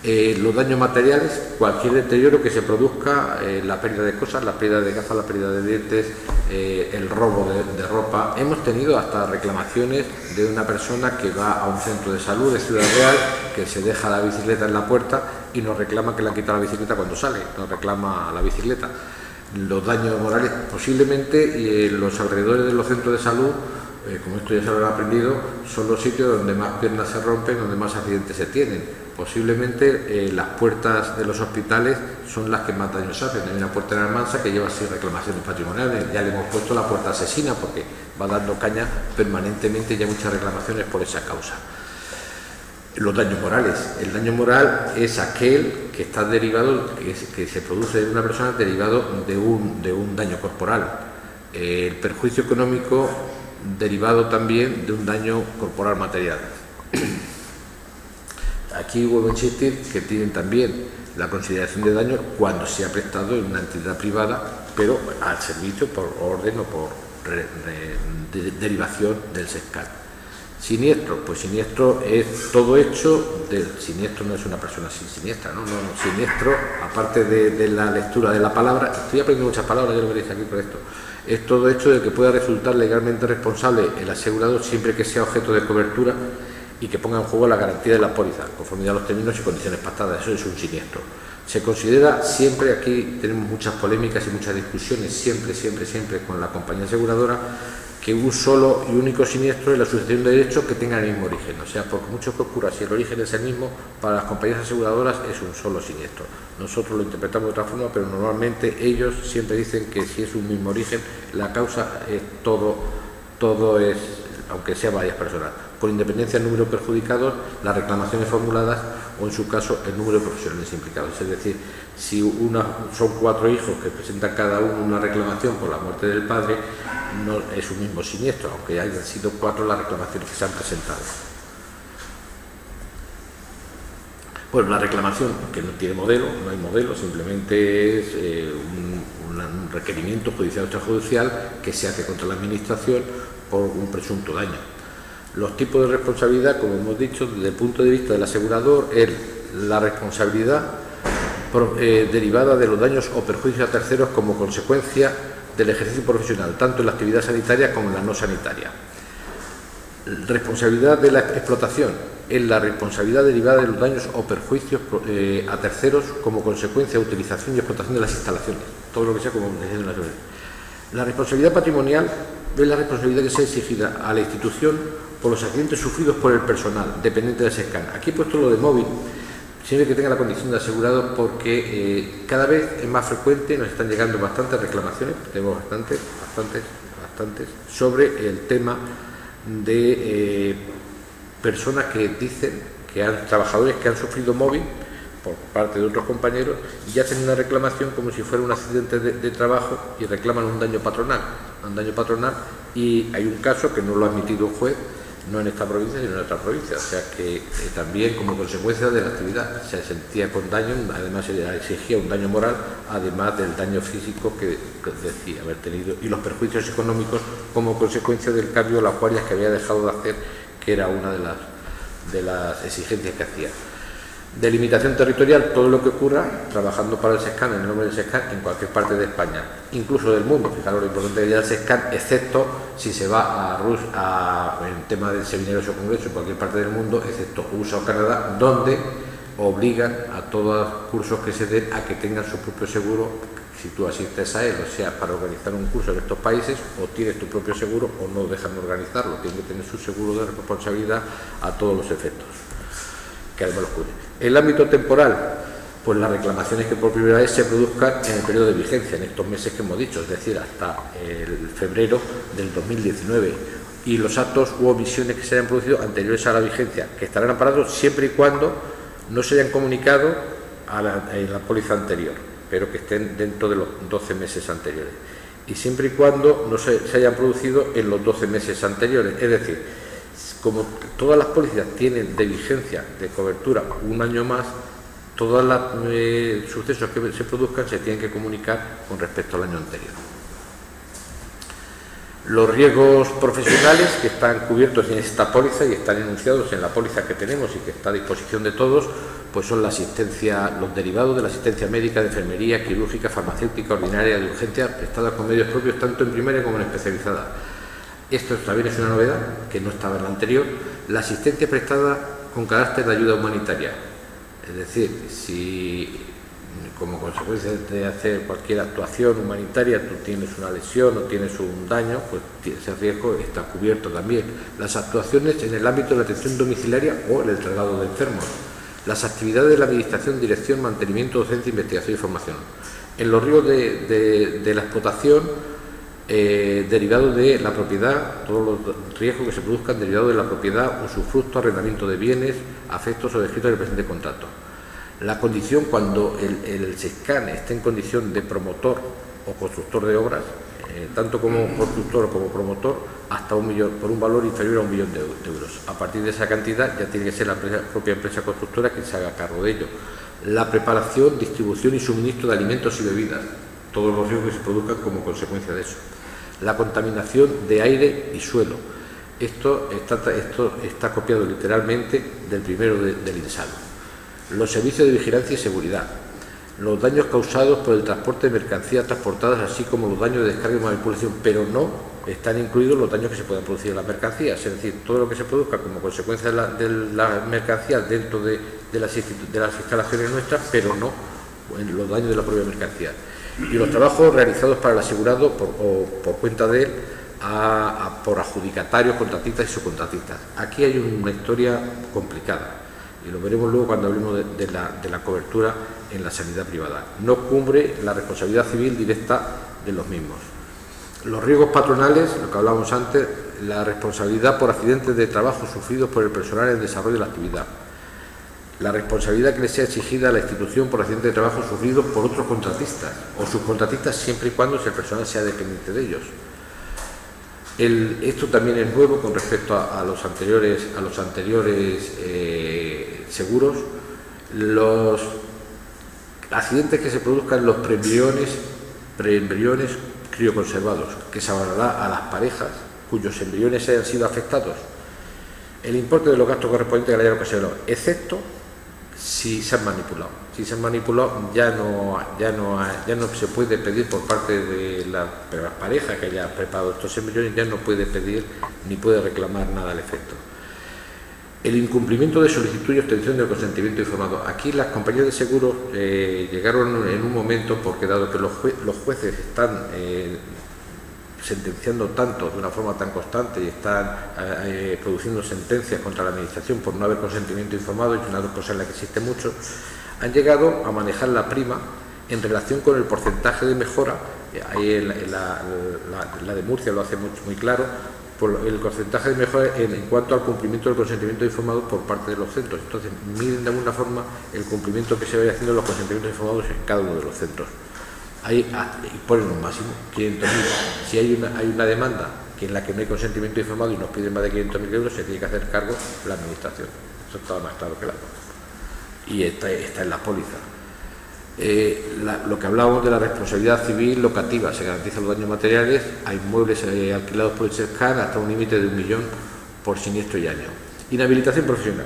Los daños materiales, cualquier deterioro que se produzca, la pérdida de cosas, la pérdida de gafas, la pérdida de dientes, el robo de ropa. Hemos tenido hasta reclamaciones de una persona que va a un centro de salud de Ciudad Real, que se deja la bicicleta en la puerta y nos reclama que le han quitado la bicicleta cuando sale, nos reclama la bicicleta. Los daños morales, posiblemente, y los alrededores de los centros de salud, como esto ya se lo han aprendido, son los sitios donde más piernas se rompen, donde más accidentes se tienen. Posiblemente las puertas de los hospitales son las que más daños hacen. Hay una puerta en Almansa que lleva 6 reclamaciones patrimoniales. Ya le hemos puesto la puerta asesina porque va dando caña permanentemente, ya muchas reclamaciones por esa causa. Los daños morales. El daño moral es aquel que está derivado, que se produce en una persona derivado de un daño corporal. El perjuicio económico derivado también de un daño corporal material. Aquí vuelvo a insistir que tienen también la consideración de daño cuando se ha prestado en una entidad privada, pero al servicio por orden o por derivación del SESCAN. Siniestro, pues siniestro es todo hecho siniestro no es una persona siniestra, ¿no? Siniestro, aparte de la lectura de la palabra, estoy aprendiendo muchas palabras, ya lo veréis aquí por esto, es todo hecho de que pueda resultar legalmente responsable el asegurado siempre que sea objeto de cobertura y que ponga en juego la garantía de la póliza, conformidad a los términos y condiciones pactadas. Eso es un siniestro. Se considera siempre, aquí tenemos muchas polémicas y muchas discusiones, siempre con la compañía aseguradora, que un solo y único siniestro es la sucesión de derechos que tenga el mismo origen. O sea, por mucho que ocurra, si el origen es el mismo, para las compañías aseguradoras es un solo siniestro. Nosotros lo interpretamos de otra forma, pero normalmente ellos siempre dicen que si es un mismo origen, la causa es todo es, aunque sea varias personas, con independencia del número de perjudicados, las reclamaciones formuladas o, en su caso, el número de profesionales implicados. Es decir, si son 4 hijos que presentan cada uno una reclamación por la muerte del padre, no es un mismo siniestro, aunque hayan sido 4 las reclamaciones que se han presentado. Bueno, la reclamación, que no tiene modelo, no hay modelo, simplemente es un requerimiento judicial o extrajudicial que se hace contra la Administración por un presunto daño. Los tipos de responsabilidad, como hemos dicho, desde el punto de vista del asegurador, es la responsabilidad derivada de los daños o perjuicios a terceros como consecuencia del ejercicio profesional, tanto en la actividad sanitaria como en la no sanitaria. Responsabilidad de la explotación es la responsabilidad derivada de los daños o perjuicios a terceros como consecuencia de utilización y explotación de las instalaciones, todo lo que sea como decía la seguridad. La responsabilidad patrimonial es la responsabilidad que sea exigida a la institución por los accidentes sufridos por el personal dependiente del SESCAN. Aquí he puesto lo de móvil, siempre que tenga la condición de asegurado, porque cada vez es más frecuente, nos están llegando bastantes reclamaciones, tenemos bastantes, sobre el tema de personas que dicen que trabajadores que han sufrido móvil por parte de otros compañeros y hacen una reclamación como si fuera un accidente de trabajo y reclaman un daño patronal, y hay un caso que no lo ha admitido un juez, no en esta provincia sino en otra provincia, o sea que también como consecuencia de la actividad se sentía con daño, además se exigía un daño moral, además del daño físico que decía haber tenido y los perjuicios económicos como consecuencia del cambio de las guardias que había dejado de hacer, que era una de las exigencias que hacía. Delimitación territorial, todo lo que ocurra trabajando para el SESCAN, en el nombre del SESCAN, en cualquier parte de España, incluso del mundo. Fijaros lo importante del SESCAN, excepto si se va a en tema de seminarios o congresos en cualquier parte del mundo, excepto USA o Canadá, donde obligan a todos los cursos que se den a que tengan su propio seguro. Si tú asistes a él, o sea, para organizar un curso en estos países, o tienes tu propio seguro o no dejan de organizarlo, tienen que tener su seguro de responsabilidad a todos los efectos, que además los cubre. El ámbito temporal, pues las reclamaciones que por primera vez se produzcan en el periodo de vigencia, en estos meses que hemos dicho, es decir, hasta el febrero del 2019, y los actos u omisiones que se hayan producido anteriores a la vigencia, que estarán amparados siempre y cuando no se hayan comunicado en la póliza anterior, pero que estén dentro de los 12 meses anteriores, y siempre y cuando no se hayan producido en los 12 meses anteriores, es decir, como todas las pólizas tienen de vigencia, de cobertura, un año más, todos los sucesos que se produzcan se tienen que comunicar con respecto al año anterior. Los riesgos profesionales que están cubiertos en esta póliza y están enunciados en la póliza que tenemos y que está a disposición de todos, pues son la asistencia, los derivados de la asistencia médica, de enfermería, quirúrgica, farmacéutica, ordinaria, de urgencia, prestadas con medios propios tanto en primaria como en especializada. Esto también es una novedad que no estaba en la anterior, la asistencia prestada con carácter de ayuda humanitaria. Es decir, si como consecuencia de hacer cualquier actuación humanitaria tú tienes una lesión o tienes un daño, pues ese riesgo está cubierto también. Las actuaciones en el ámbito de la atención domiciliaria o en el traslado de enfermos. Las actividades de la administración, dirección, mantenimiento, docencia, investigación y formación. En los riesgos de la explotación, derivados de la propiedad, todos los riesgos que se produzcan derivados de la propiedad, usufructo, arrendamiento de bienes, afectos o descritos en el presente contrato. La condición cuando el SESCAN esté en condición de promotor o constructor de obras, tanto como constructor como promotor, hasta 1 millón, por un valor inferior a 1 millón de euros. A partir de esa cantidad ya tiene que ser la propia empresa constructora quien se haga cargo de ello. la preparación, distribución y suministro de alimentos y bebidas, todos los riesgos que se produzcan como consecuencia de eso, la contaminación de aire y suelo. Esto está copiado literalmente del primero del INSABI. Los servicios de vigilancia y seguridad, los daños causados por el transporte de mercancías transportadas, así como los daños de descarga y manipulación, pero no están incluidos los daños que se puedan producir en las mercancías, es decir, todo lo que se produzca como consecuencia de las mercancías dentro de las instalaciones nuestras, pero no en los daños de la propia mercancía. Y los trabajos realizados para el asegurado por cuenta de él, por adjudicatarios, contratistas y subcontratistas. Aquí hay una historia complicada y lo veremos luego cuando hablemos de la cobertura en la sanidad privada. No cubre la responsabilidad civil directa de los mismos. Los riesgos patronales, lo que hablábamos antes, la responsabilidad por accidentes de trabajo sufridos por el personal en el desarrollo de la actividad, la responsabilidad que le sea exigida a la institución por accidentes de trabajo sufridos por otros contratistas o subcontratistas, siempre y cuando el personal sea dependiente de ellos. Esto también es nuevo con respecto a los anteriores seguros. Los accidentes que se produzcan en los preembriones crioconservados, que se abonará a las parejas cuyos embriones hayan sido afectados el importe de los gastos correspondientes al año conservador, excepto si se han manipulado. Si se han manipulado ya no se puede pedir por parte de la pareja que haya preparado estos embriones, ya no puede pedir ni puede reclamar nada al efecto. El incumplimiento de solicitud y obtención del consentimiento informado. Aquí las compañías de seguros llegaron en un momento, porque dado que los jueces están sentenciando tanto, de una forma tan constante, y están produciendo sentencias contra la Administración por no haber consentimiento informado, y una cosa en la que existe mucho, han llegado a manejar la prima en relación con el porcentaje de mejora. Ahí la de Murcia lo hace muy claro, por el porcentaje de mejora en cuanto al cumplimiento del consentimiento informado por parte de los centros. Entonces, miden de alguna forma el cumplimiento que se vaya haciendo de los consentimientos informados en cada uno de los centros. Ahí ponen un máximo, 500.000. Si hay una demanda en la que no hay consentimiento informado y nos piden más de 500.000 euros, se tiene que hacer cargo la Administración. Eso está más claro que el agua. Y está en la póliza. Lo que hablábamos de la responsabilidad civil locativa, se garantizan los daños materiales a inmuebles alquilados por el SESCAN hasta un límite de 1 millón por siniestro y año. Inhabilitación profesional.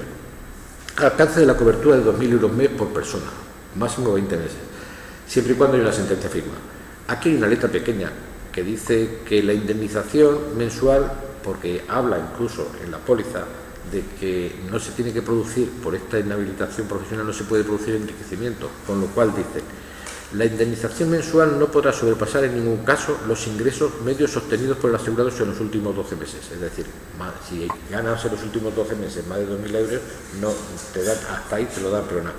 Alcance de la cobertura de 2.000 euros mes por persona, máximo 20 meses, siempre y cuando haya una sentencia firme. Aquí hay una letra pequeña que dice que la indemnización mensual, porque habla incluso en la póliza de que no se tiene que producir, por esta inhabilitación profesional no se puede producir enriquecimiento, con lo cual dice: la indemnización mensual no podrá sobrepasar en ningún caso los ingresos medios sostenidos por el asegurado en los últimos 12 meses. Es decir, si ganas en los últimos 12 meses más de 2.000 euros, no te dan, hasta ahí te lo dan, pero nada.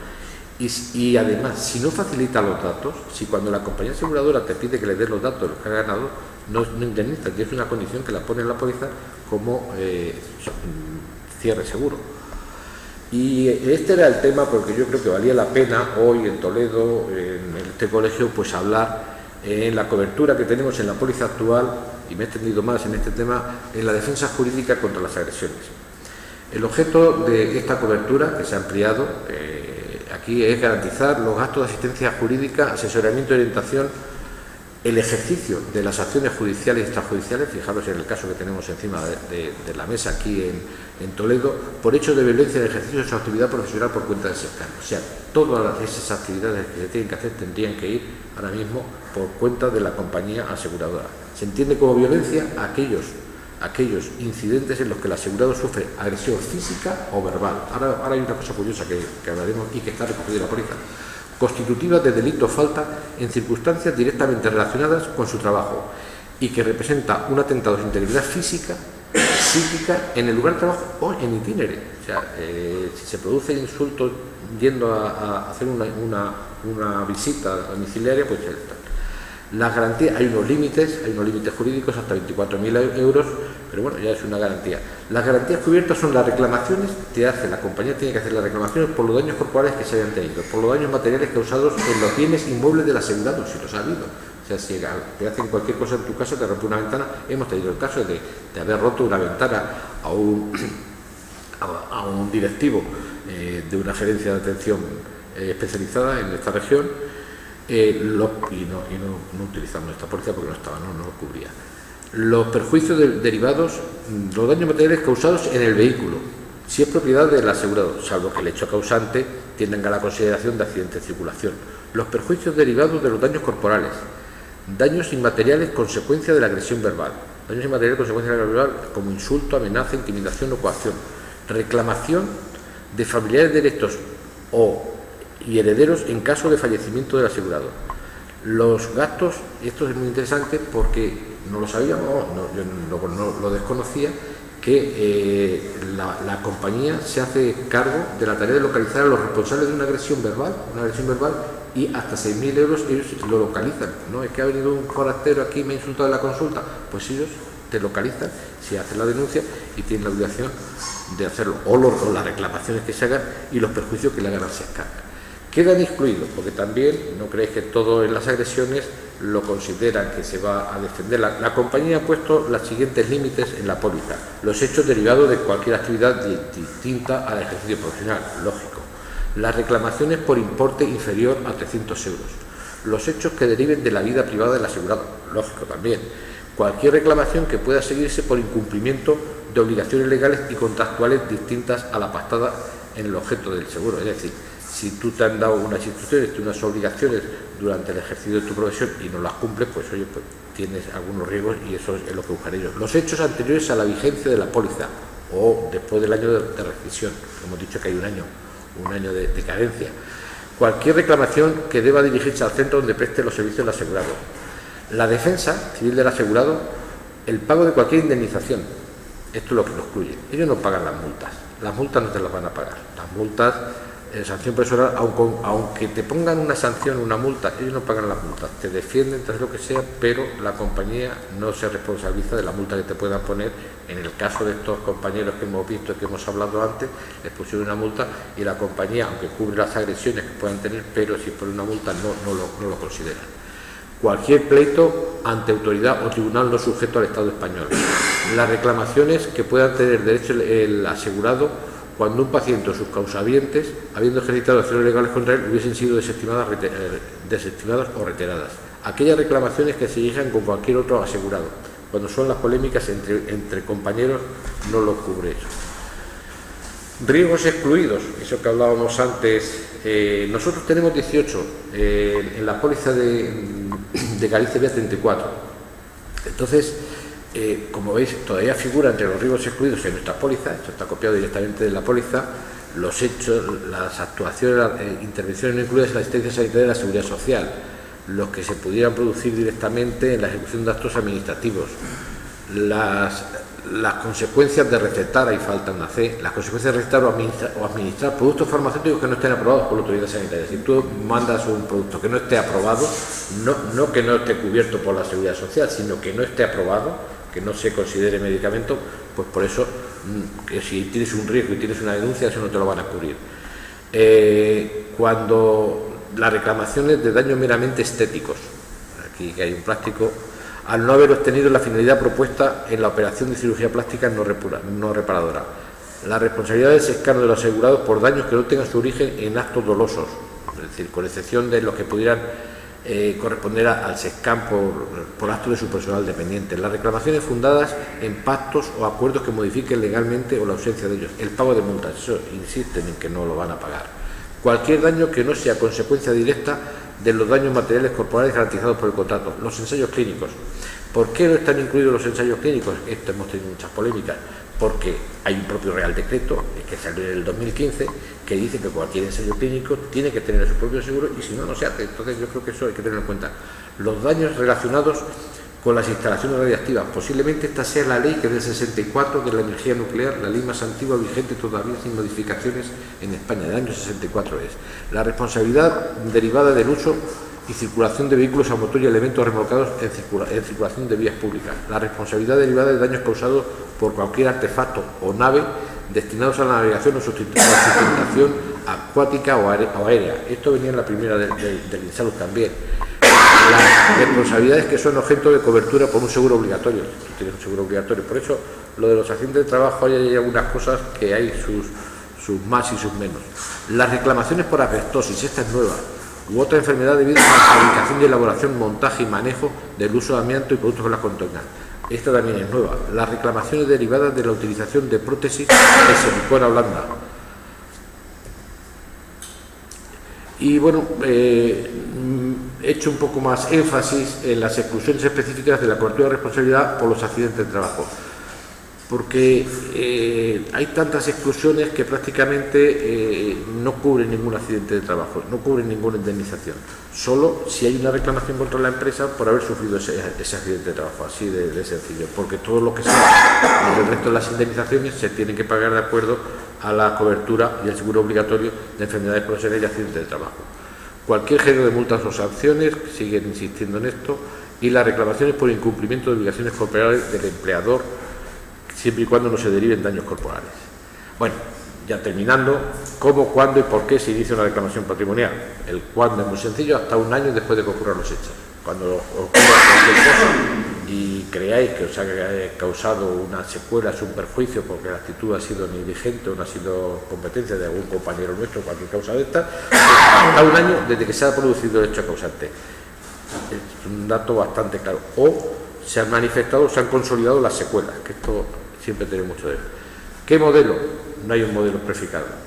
Y además, si no facilita los datos, si cuando la compañía aseguradora te pide que le des los datos de los que ha ganado, no indemniza, y es una condición que la pone en la póliza como cierre seguro. Y este era el tema, porque yo creo que valía la pena hoy en Toledo, en este colegio, pues hablar en la cobertura que tenemos en la póliza actual, y me he extendido más en este tema, en la defensa jurídica contra las agresiones. El objeto de esta cobertura, que se ha ampliado aquí, es garantizar los gastos de asistencia jurídica, asesoramiento y orientación, el ejercicio de las acciones judiciales y extrajudiciales, fijaros en el caso que tenemos encima de la mesa aquí en Toledo, por hechos de violencia en el ejercicio de su actividad profesional por cuenta del SESCAN. O sea, todas esas actividades que se tienen que hacer tendrían que ir ahora mismo por cuenta de la compañía aseguradora. Se entiende como violencia aquellos incidentes en los que el asegurado sufre agresión física o verbal. Ahora hay una cosa curiosa que hablaremos y que está recogida en la póliza: constitutiva de delito o falta en circunstancias directamente relacionadas con su trabajo y que representa un atentado a su integridad física, psíquica, en el lugar de trabajo o en itinere. O sea, si se produce insulto yendo a hacer una visita domiciliaria, pues las garantías, hay unos límites jurídicos hasta 24.000 euros, pero bueno, ya es una garantía. Las garantías cubiertas son las reclamaciones que hace la compañía, tiene que hacer las reclamaciones por los daños corporales que se hayan tenido, por los daños materiales causados en los bienes inmuebles del asegurado, si los ha habido. O sea, si te hacen cualquier cosa en tu casa, te rompe una ventana. Hemos tenido el caso de haber roto una ventana a un directivo de una gerencia de atención especializada en esta región, y no utilizamos esta póliza porque no estaba, no lo cubría. Los perjuicios derivados, los daños materiales causados en el vehículo, si es propiedad del asegurado, salvo que el hecho causante tenga la consideración de accidente de circulación. Los perjuicios derivados de los daños corporales, daños inmateriales consecuencia de la agresión verbal, daños inmateriales consecuencia de la agresión verbal como insulto, amenaza, intimidación o coacción, reclamación de familiares directos y herederos en caso de fallecimiento del asegurado. Los gastos, y esto es muy interesante porque no lo sabíamos, yo no lo desconocía, que la compañía se hace cargo de la tarea de localizar a los responsables de una agresión verbal, y hasta 6.000 euros ellos lo localizan. No es que ha venido un forastero aquí y me ha insultado en la consulta, pues ellos te localizan si hacen la denuncia y tienen la obligación de hacerlo, o las reclamaciones que se hagan y los perjuicios que le hagan al SESCAC. Quedan excluidos, porque también no creéis que todo en las agresiones lo consideran que se va a defender. La compañía ha puesto los siguientes límites en la póliza: los hechos derivados de cualquier actividad distinta al ejercicio profesional, lógico; las reclamaciones por importe inferior a 300 euros; los hechos que deriven de la vida privada del asegurado, lógico también; cualquier reclamación que pueda seguirse por incumplimiento de obligaciones legales y contractuales distintas a la pactada en el objeto del seguro. Es decir, si tú te han dado unas instrucciones, unas obligaciones durante el ejercicio de tu profesión y no las cumples, pues oye, pues tienes algunos riesgos y eso es lo que buscaré yo. Los hechos anteriores a la vigencia de la póliza o después del año de rescisión, hemos dicho que hay un año de carencia. Cualquier reclamación que deba dirigirse al centro donde preste los servicios del asegurado. La defensa civil del asegurado, el pago de cualquier indemnización. Esto es lo que lo excluye. Ellos no pagan las multas no te las van a pagar. Las multas, sanción personal, aunque te pongan una sanción, una multa, ellos no pagan las multas, te defienden tras lo que sea, pero la compañía no se responsabiliza de la multa que te puedan poner. En el caso de estos compañeros que hemos visto, que hemos hablado antes, les pusieron una multa y la compañía, aunque cubre las agresiones que puedan tener, pero si pone una multa no lo consideran. Cualquier pleito ante autoridad o tribunal no sujeto al Estado español. Las reclamaciones que puedan tener derecho el asegurado cuando un paciente o sus causavientes, habiendo ejercitado acciones legales contra él, hubiesen sido desestimadas o retiradas. Aquellas reclamaciones que se dirijan con cualquier otro asegurado. Cuando son las polémicas entre compañeros, no lo cubre eso. Riesgos excluidos, eso que hablábamos antes. Nosotros tenemos 18, en la póliza de Galicia había 34. Entonces, como veis, todavía figura entre los riesgos excluidos en nuestra póliza. Esto está copiado directamente de la póliza: los hechos, las actuaciones, las intervenciones no incluidas en la asistencia sanitaria de la seguridad social, los que se pudieran producir directamente en la ejecución de actos administrativos, las consecuencias de recetar, ahí falta una C, las consecuencias de recetar o administrar productos farmacéuticos que no estén aprobados por la autoridad sanitaria. Si tú mandas un producto que no esté aprobado, no que no esté cubierto por la seguridad social, sino que no esté aprobado, que no se considere medicamento, pues por eso, que si tienes un riesgo y tienes una denuncia, eso no te lo van a cubrir. Cuando las reclamaciones de daños meramente estéticos, aquí que hay un plástico, al no haber obtenido la finalidad propuesta en la operación de cirugía plástica no reparadora. La responsabilidad del SESCAN de los asegurados por daños que no tengan su origen en actos dolosos, es decir, con excepción de los que pudieran corresponder al SESCAN por actos de su personal dependiente. Las reclamaciones fundadas en pactos o acuerdos que modifiquen legalmente o la ausencia de ellos. El pago de multas, eso insisten en que no lo van a pagar. Cualquier daño que no sea consecuencia directa de los daños materiales corporales garantizados por el contrato. Los ensayos clínicos. ¿Por qué no están incluidos los ensayos clínicos? Esto hemos tenido muchas polémicas, porque hay un propio Real Decreto que salió en el 2015 que dice que cualquier ensayo clínico tiene que tener su propio seguro y si no, no se hace. Entonces yo creo que eso hay que tenerlo en cuenta. Los daños relacionados con las instalaciones radiactivas. Posiblemente esta sea la ley que del 64 de la energía nuclear, la ley más antigua vigente todavía sin modificaciones en España, del año 64 es. La responsabilidad derivada del uso y circulación de vehículos a motor y elementos remolcados en circulación de vías públicas. La responsabilidad derivada de daños causados por cualquier artefacto o nave destinados a la navegación o sustentación acuática o aérea. Esto venía en la primera del INSALUD también. Las responsabilidades que son objeto de cobertura por un seguro obligatorio. Tú tienes un seguro obligatorio. Por eso, lo de los accidentes de trabajo, hay algunas cosas que hay sus más y sus menos. Las reclamaciones por asbestosis, esta es nueva, u otra enfermedad debido a la fabricación y elaboración, montaje y manejo del uso de amianto y productos que las contengan. Esta también es nueva. Las reclamaciones derivadas de la utilización de prótesis de silicona blanda. Y bueno, he hecho un poco más énfasis en las exclusiones específicas de la cobertura de responsabilidad por los accidentes de trabajo, porque hay tantas exclusiones que prácticamente no cubren ningún accidente de trabajo, no cubren ninguna indemnización, solo si hay una reclamación contra la empresa por haber sufrido ese accidente de trabajo, así de sencillo, porque todo lo que sea el resto de las indemnizaciones se tienen que pagar de acuerdo a la cobertura y el seguro obligatorio de enfermedades profesionales y accidentes de trabajo. Cualquier género de multas o sanciones, siguen insistiendo en esto, y las reclamaciones por incumplimiento de obligaciones corporales del empleador, siempre y cuando no se deriven daños corporales. Bueno, ya terminando, ¿cómo, cuándo y por qué se inicia una reclamación patrimonial? El cuándo es muy sencillo, hasta un año después de que ocurran los hechos. Cuando ocurra cualquier cosa y creáis que os ha causado una secuela, es un perjuicio porque la actitud ha sido negligente o no ha sido competencia de algún compañero nuestro, cualquier causa de esta, hasta un año desde que se ha producido el hecho causante. Es un dato bastante claro. O se han manifestado, se han consolidado las secuelas, que esto siempre tiene mucho de ello. ¿Qué modelo? No hay un modelo prefijado.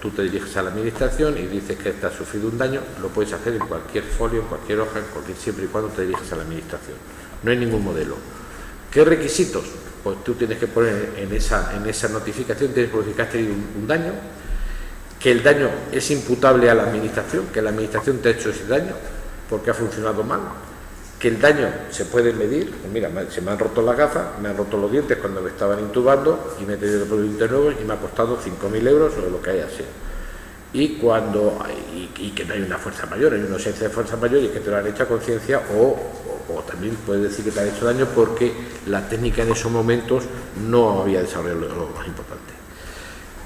Tú te diriges a la administración y dices que te has sufrido un daño, lo puedes hacer en cualquier folio, en cualquier hoja, siempre y cuando te diriges a la administración. No hay ningún modelo. ¿Qué requisitos? Pues tú tienes que poner en esa notificación, tienes que decir que has tenido un daño, que el daño es imputable a la administración, que la administración te ha hecho ese daño porque ha funcionado mal, que el daño se puede medir. Pues mira, se me han roto las gafas, me han roto los dientes cuando me estaban intubando y me he pedido el producto nuevo y me ha costado 5.000 euros o lo que haya sido. Y que no hay una fuerza mayor, hay una ausencia de fuerza mayor y que te lo han hecho a conciencia o también puedes decir que te han hecho daño porque la técnica en esos momentos no había desarrollado lo más importante.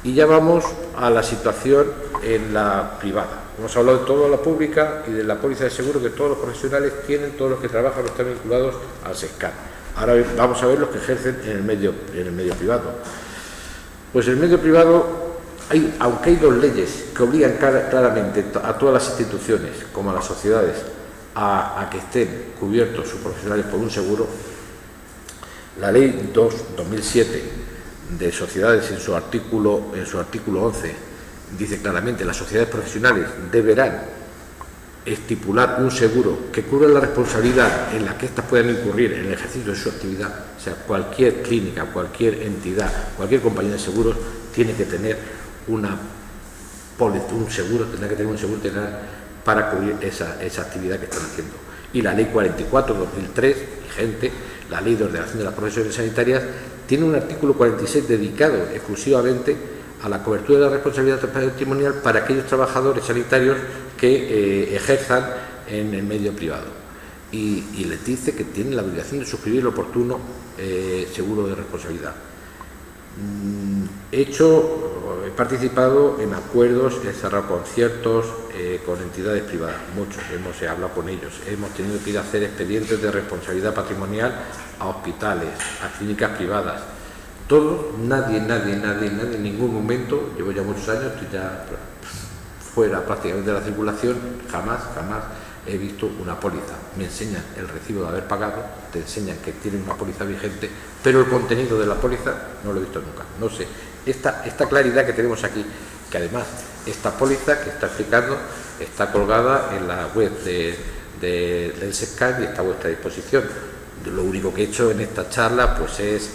Y ya vamos a la situación en la privada. Hemos hablado de toda la pública y de la póliza de seguro que todos los profesionales tienen, todos los que trabajan o están vinculados al SESCAN. Ahora vamos a ver los que ejercen en el medio privado. Pues en el medio privado, aunque hay dos leyes que obligan claramente a todas las instituciones, como a las sociedades, a que estén cubiertos sus profesionales por un seguro, la ley 2/2007 de sociedades en su artículo 11 dice claramente: las sociedades profesionales deberán estipular un seguro que cubra la responsabilidad en la que éstas puedan incurrir en el ejercicio de su actividad. O sea, cualquier clínica, cualquier entidad, cualquier compañía de seguros tiene que tener un seguro para cubrir esa actividad que están haciendo. Y la ley 44/2003, vigente, la ley de ordenación de las profesiones sanitarias, tiene un artículo 46 dedicado exclusivamente a la cobertura de la responsabilidad patrimonial para aquellos trabajadores sanitarios que ejerzan en el medio privado. Y les dice que tienen la obligación de suscribir el oportuno seguro de responsabilidad. He participado en acuerdos, he cerrado conciertos con entidades privadas, muchos, hemos hablado con ellos, hemos tenido que ir a hacer expedientes de responsabilidad patrimonial a hospitales, a clínicas privadas. Todos, nadie en ningún momento, llevo ya muchos años, estoy ya fuera prácticamente de la circulación, jamás he visto una póliza. Me enseñan el recibo de haber pagado, te enseñan que tienen una póliza vigente, pero el contenido de la póliza no lo he visto nunca. No sé, esta claridad que tenemos aquí, que además esta póliza que está explicando está colgada en la web del SESCAN y está a vuestra disposición. Lo único que he hecho en esta charla pues es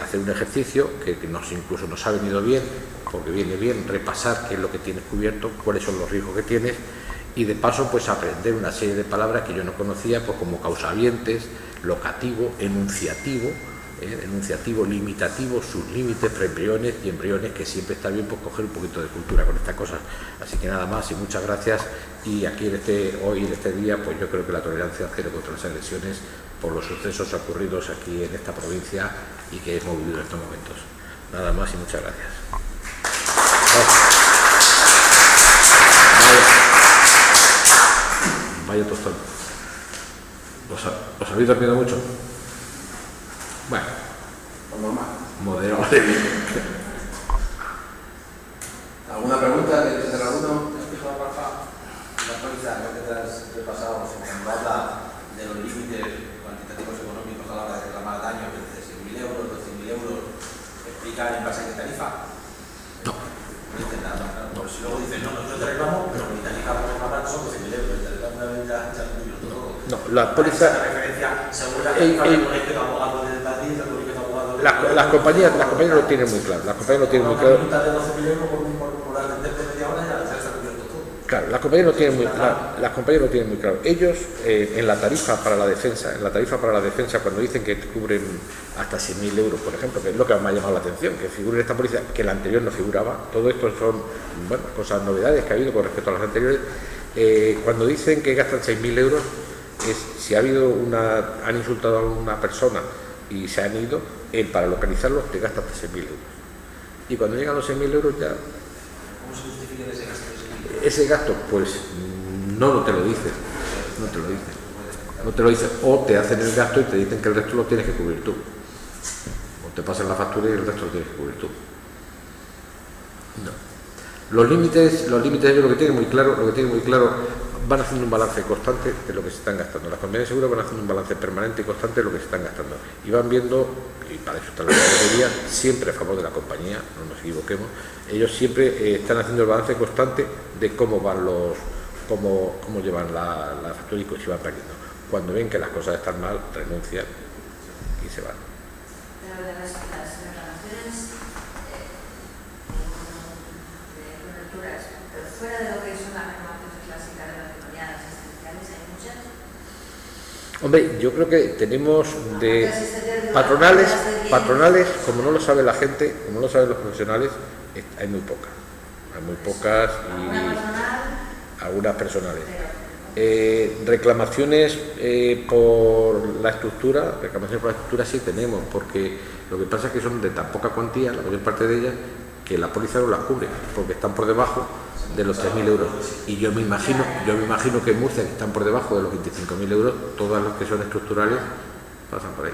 hacer un ejercicio que incluso nos ha venido bien, porque viene bien repasar qué es lo que tienes cubierto, cuáles son los riesgos que tienes, y de paso pues aprender una serie de palabras que yo no conocía, pues como causavientes, locativo, enunciativo, limitativo, sus límites, preembriones y embriones, que siempre está bien pues coger un poquito de cultura con estas cosas. Así que nada más y muchas gracias. Y aquí hoy en este día pues yo creo que la tolerancia cero contra las agresiones por los sucesos ocurridos aquí en esta provincia y que hemos vivido en estos momentos. Nada más y muchas gracias. Vaya tostón. ¿Os habéis dormido mucho? Bueno, moderado. ¿Alguna pregunta que desde alguno? La póliza, lo que te has repasado, cuando habla de los límites cuantitativos económicos a la hora de reclamar daños, desde 6.000 euros, 12.000 euros, ¿explica en base a qué tarifa? No. No dicen nada, claro. Pero si luego dicen, no, no te reclamo, pero mi tarifa por reclamar son 12.000 euros, te reclamo una venta, ya lo cubierto todo. No, la póliza... La referencia, según la tarifa del colegio de abogados del Madrid, el colegio de abogados del las compañías lo tienen muy claro. Las compañías lo tienen muy claro. Una multa de 12.000 euros por atenderte media hora ya está cubierto todo. Claro, las compañías lo tienen muy claro. Las compañías lo tienen muy claro. Ellos, en la tarifa para la defensa, cuando dicen que cubren hasta 6.000 euros, por ejemplo, que es lo que me ha llamado la atención, que figure esta póliza, que la anterior no figuraba. Todo esto son, bueno, cosas, novedades que ha habido con respecto a las anteriores. Cuando dicen que gastan 6.000 euros, es si han insultado a una persona y se han ido, para localizarlos te gasta hasta 6.000 euros. Y cuando llegan los 6.000 euros ya... ¿Cómo se justifica ese gasto? Ese gasto, pues no te lo dicen, no te lo dicen, o te hacen el gasto y te dicen que el resto lo tienes que cubrir tú, o te pasan la factura y el resto lo tienes que cubrir tú. No. Los límites ellos lo que tienen muy claro, van haciendo un balance constante de lo que se están gastando. Las compañías de seguro van haciendo un balance permanente y constante de lo que se están gastando y van viendo, y para eso está la teoría, siempre a favor de la compañía, no nos equivoquemos. Ellos siempre están haciendo el balance constante de cómo van cómo llevan la factura y si van perdiendo. Cuando ven que las cosas están mal, renuncian y se van. Pero de las reclamaciones de coberturas, pero fuera de lo que son las reclamaciones clásicas de las patrimoniales asistenciales, ¿hay muchas? Hombre, yo creo que tenemos de patronales, como no lo sabe la gente, como no lo saben los profesionales, hay muy pocas y algunas personales. Reclamaciones por la estructura, sí tenemos, porque lo que pasa es que son de tan poca cuantía, la mayor parte de ellas, que la póliza no las cubre, porque están por debajo de los 3.000 euros. Y yo me imagino que en Murcia, que están por debajo de los 25.000 euros, todas las que son estructurales pasan por ahí.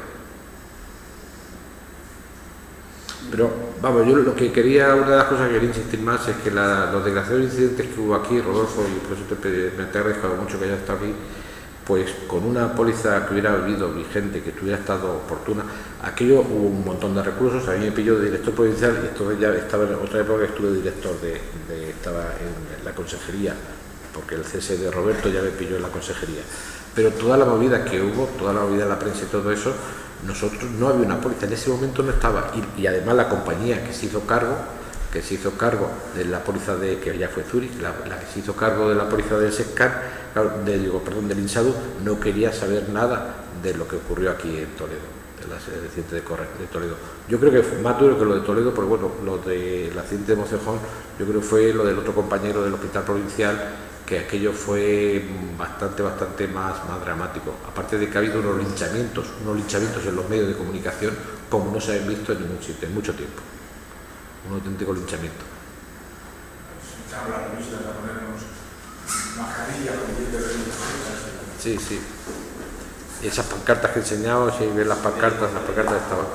Pero, vamos, yo lo que quería, una de las cosas que quería insistir más es que los desgraciados incidentes que hubo aquí, Rodolfo, y por eso te agradezco mucho que hayas estado aquí, pues con una póliza que hubiera habido vigente, que hubiera estado oportuna, aquello hubo un montón de recursos. A mí me pilló de director provincial y entonces ya estaba en otra época que estuve de director estaba en la consejería, porque el cese de Roberto ya me pilló en la consejería. Pero toda la movida que hubo, toda la movida en la prensa y todo eso, nosotros no había una póliza, en ese momento no estaba, y además la compañía que se hizo cargo de la póliza que ya fue Zurich, la que se hizo cargo de la póliza del SESCAN, del INSADU, no quería saber nada de lo que ocurrió aquí en Toledo, el accidente de Toledo. Yo creo que fue más duro que lo de Toledo, porque bueno, lo del accidente de Mocejón, yo creo que fue lo del otro compañero del hospital provincial, que aquello fue bastante más dramático. Aparte de que ha habido unos linchamientos en los medios de comunicación como no se han visto en ningún sitio, en mucho tiempo. Un auténtico linchamiento. Se habla de ponernos mascarilla, Sí. Y esas pancartas que he enseñado, si ven las pancartas estaban.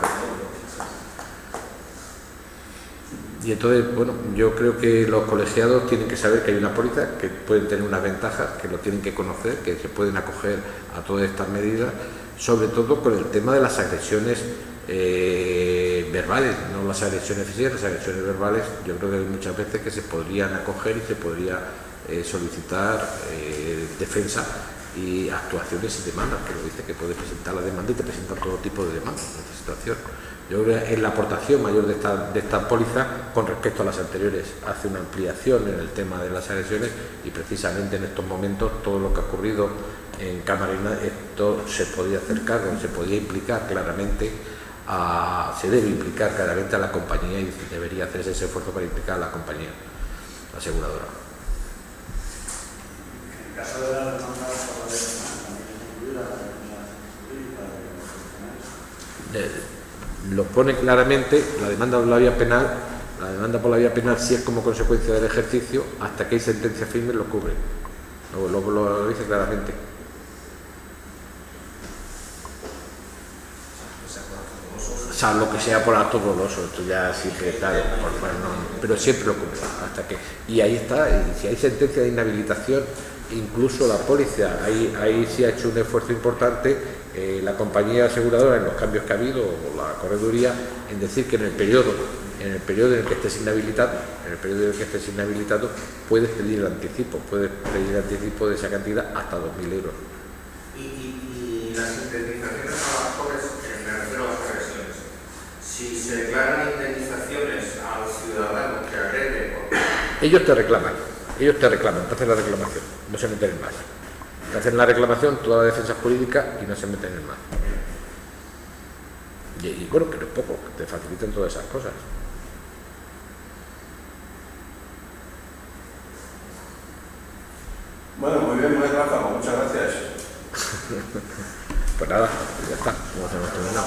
Y entonces, bueno, yo creo que los colegiados tienen que saber que hay una póliza, que pueden tener unas ventajas, que lo tienen que conocer, que se pueden acoger a todas estas medidas, sobre todo con el tema de las agresiones verbales, no las agresiones físicas, las agresiones verbales. Yo creo que hay muchas veces que se podrían acoger y se podría solicitar defensa y actuaciones y demandas, que lo dice que puede presentar la demanda y te presentan todo tipo de demandas en esta situación. Yo creo que es la aportación mayor de esta póliza con respecto a las anteriores. Hace una ampliación en el tema de las agresiones y precisamente en estos momentos todo lo que ha ocurrido en Camarena, esto se podía hacer cargo, se podía implicar claramente, se debe implicar claramente a la compañía y debería hacerse ese esfuerzo para implicar a la compañía aseguradora. En el caso de la demanda por la defensa, también incluida la defensa jurídica. Lo pone claramente, la demanda por la vía penal, si es como consecuencia del ejercicio, hasta que hay sentencia firme lo cubre. Lo dice claramente. Se acuerda salvo que sea por acto doloso, esto ya sí que tal, pero siempre lo cumple, hasta que, y ahí está, y si hay sentencia de inhabilitación, incluso la policía, ahí sí ha hecho un esfuerzo importante, la compañía aseguradora en los cambios que ha habido, o la correduría, en decir que en el periodo en el que estés inhabilitado, puedes pedir el anticipo, de esa cantidad hasta 2.000 euros. Y las indemnizaciones a las jóvenes, me refiero a las agresiones. Si se declaran indemnizaciones al ciudadano que agrede... Ellos te reclaman, te hacen la reclamación, no se meten en más. Te hacen la reclamación, toda la defensa jurídica y no se meten en más. Y bueno, que no es poco, que te facilitan todas esas cosas. Bueno, muy bien, muy rápido, muchas gracias. Pues nada, ya está, como hemos terminado.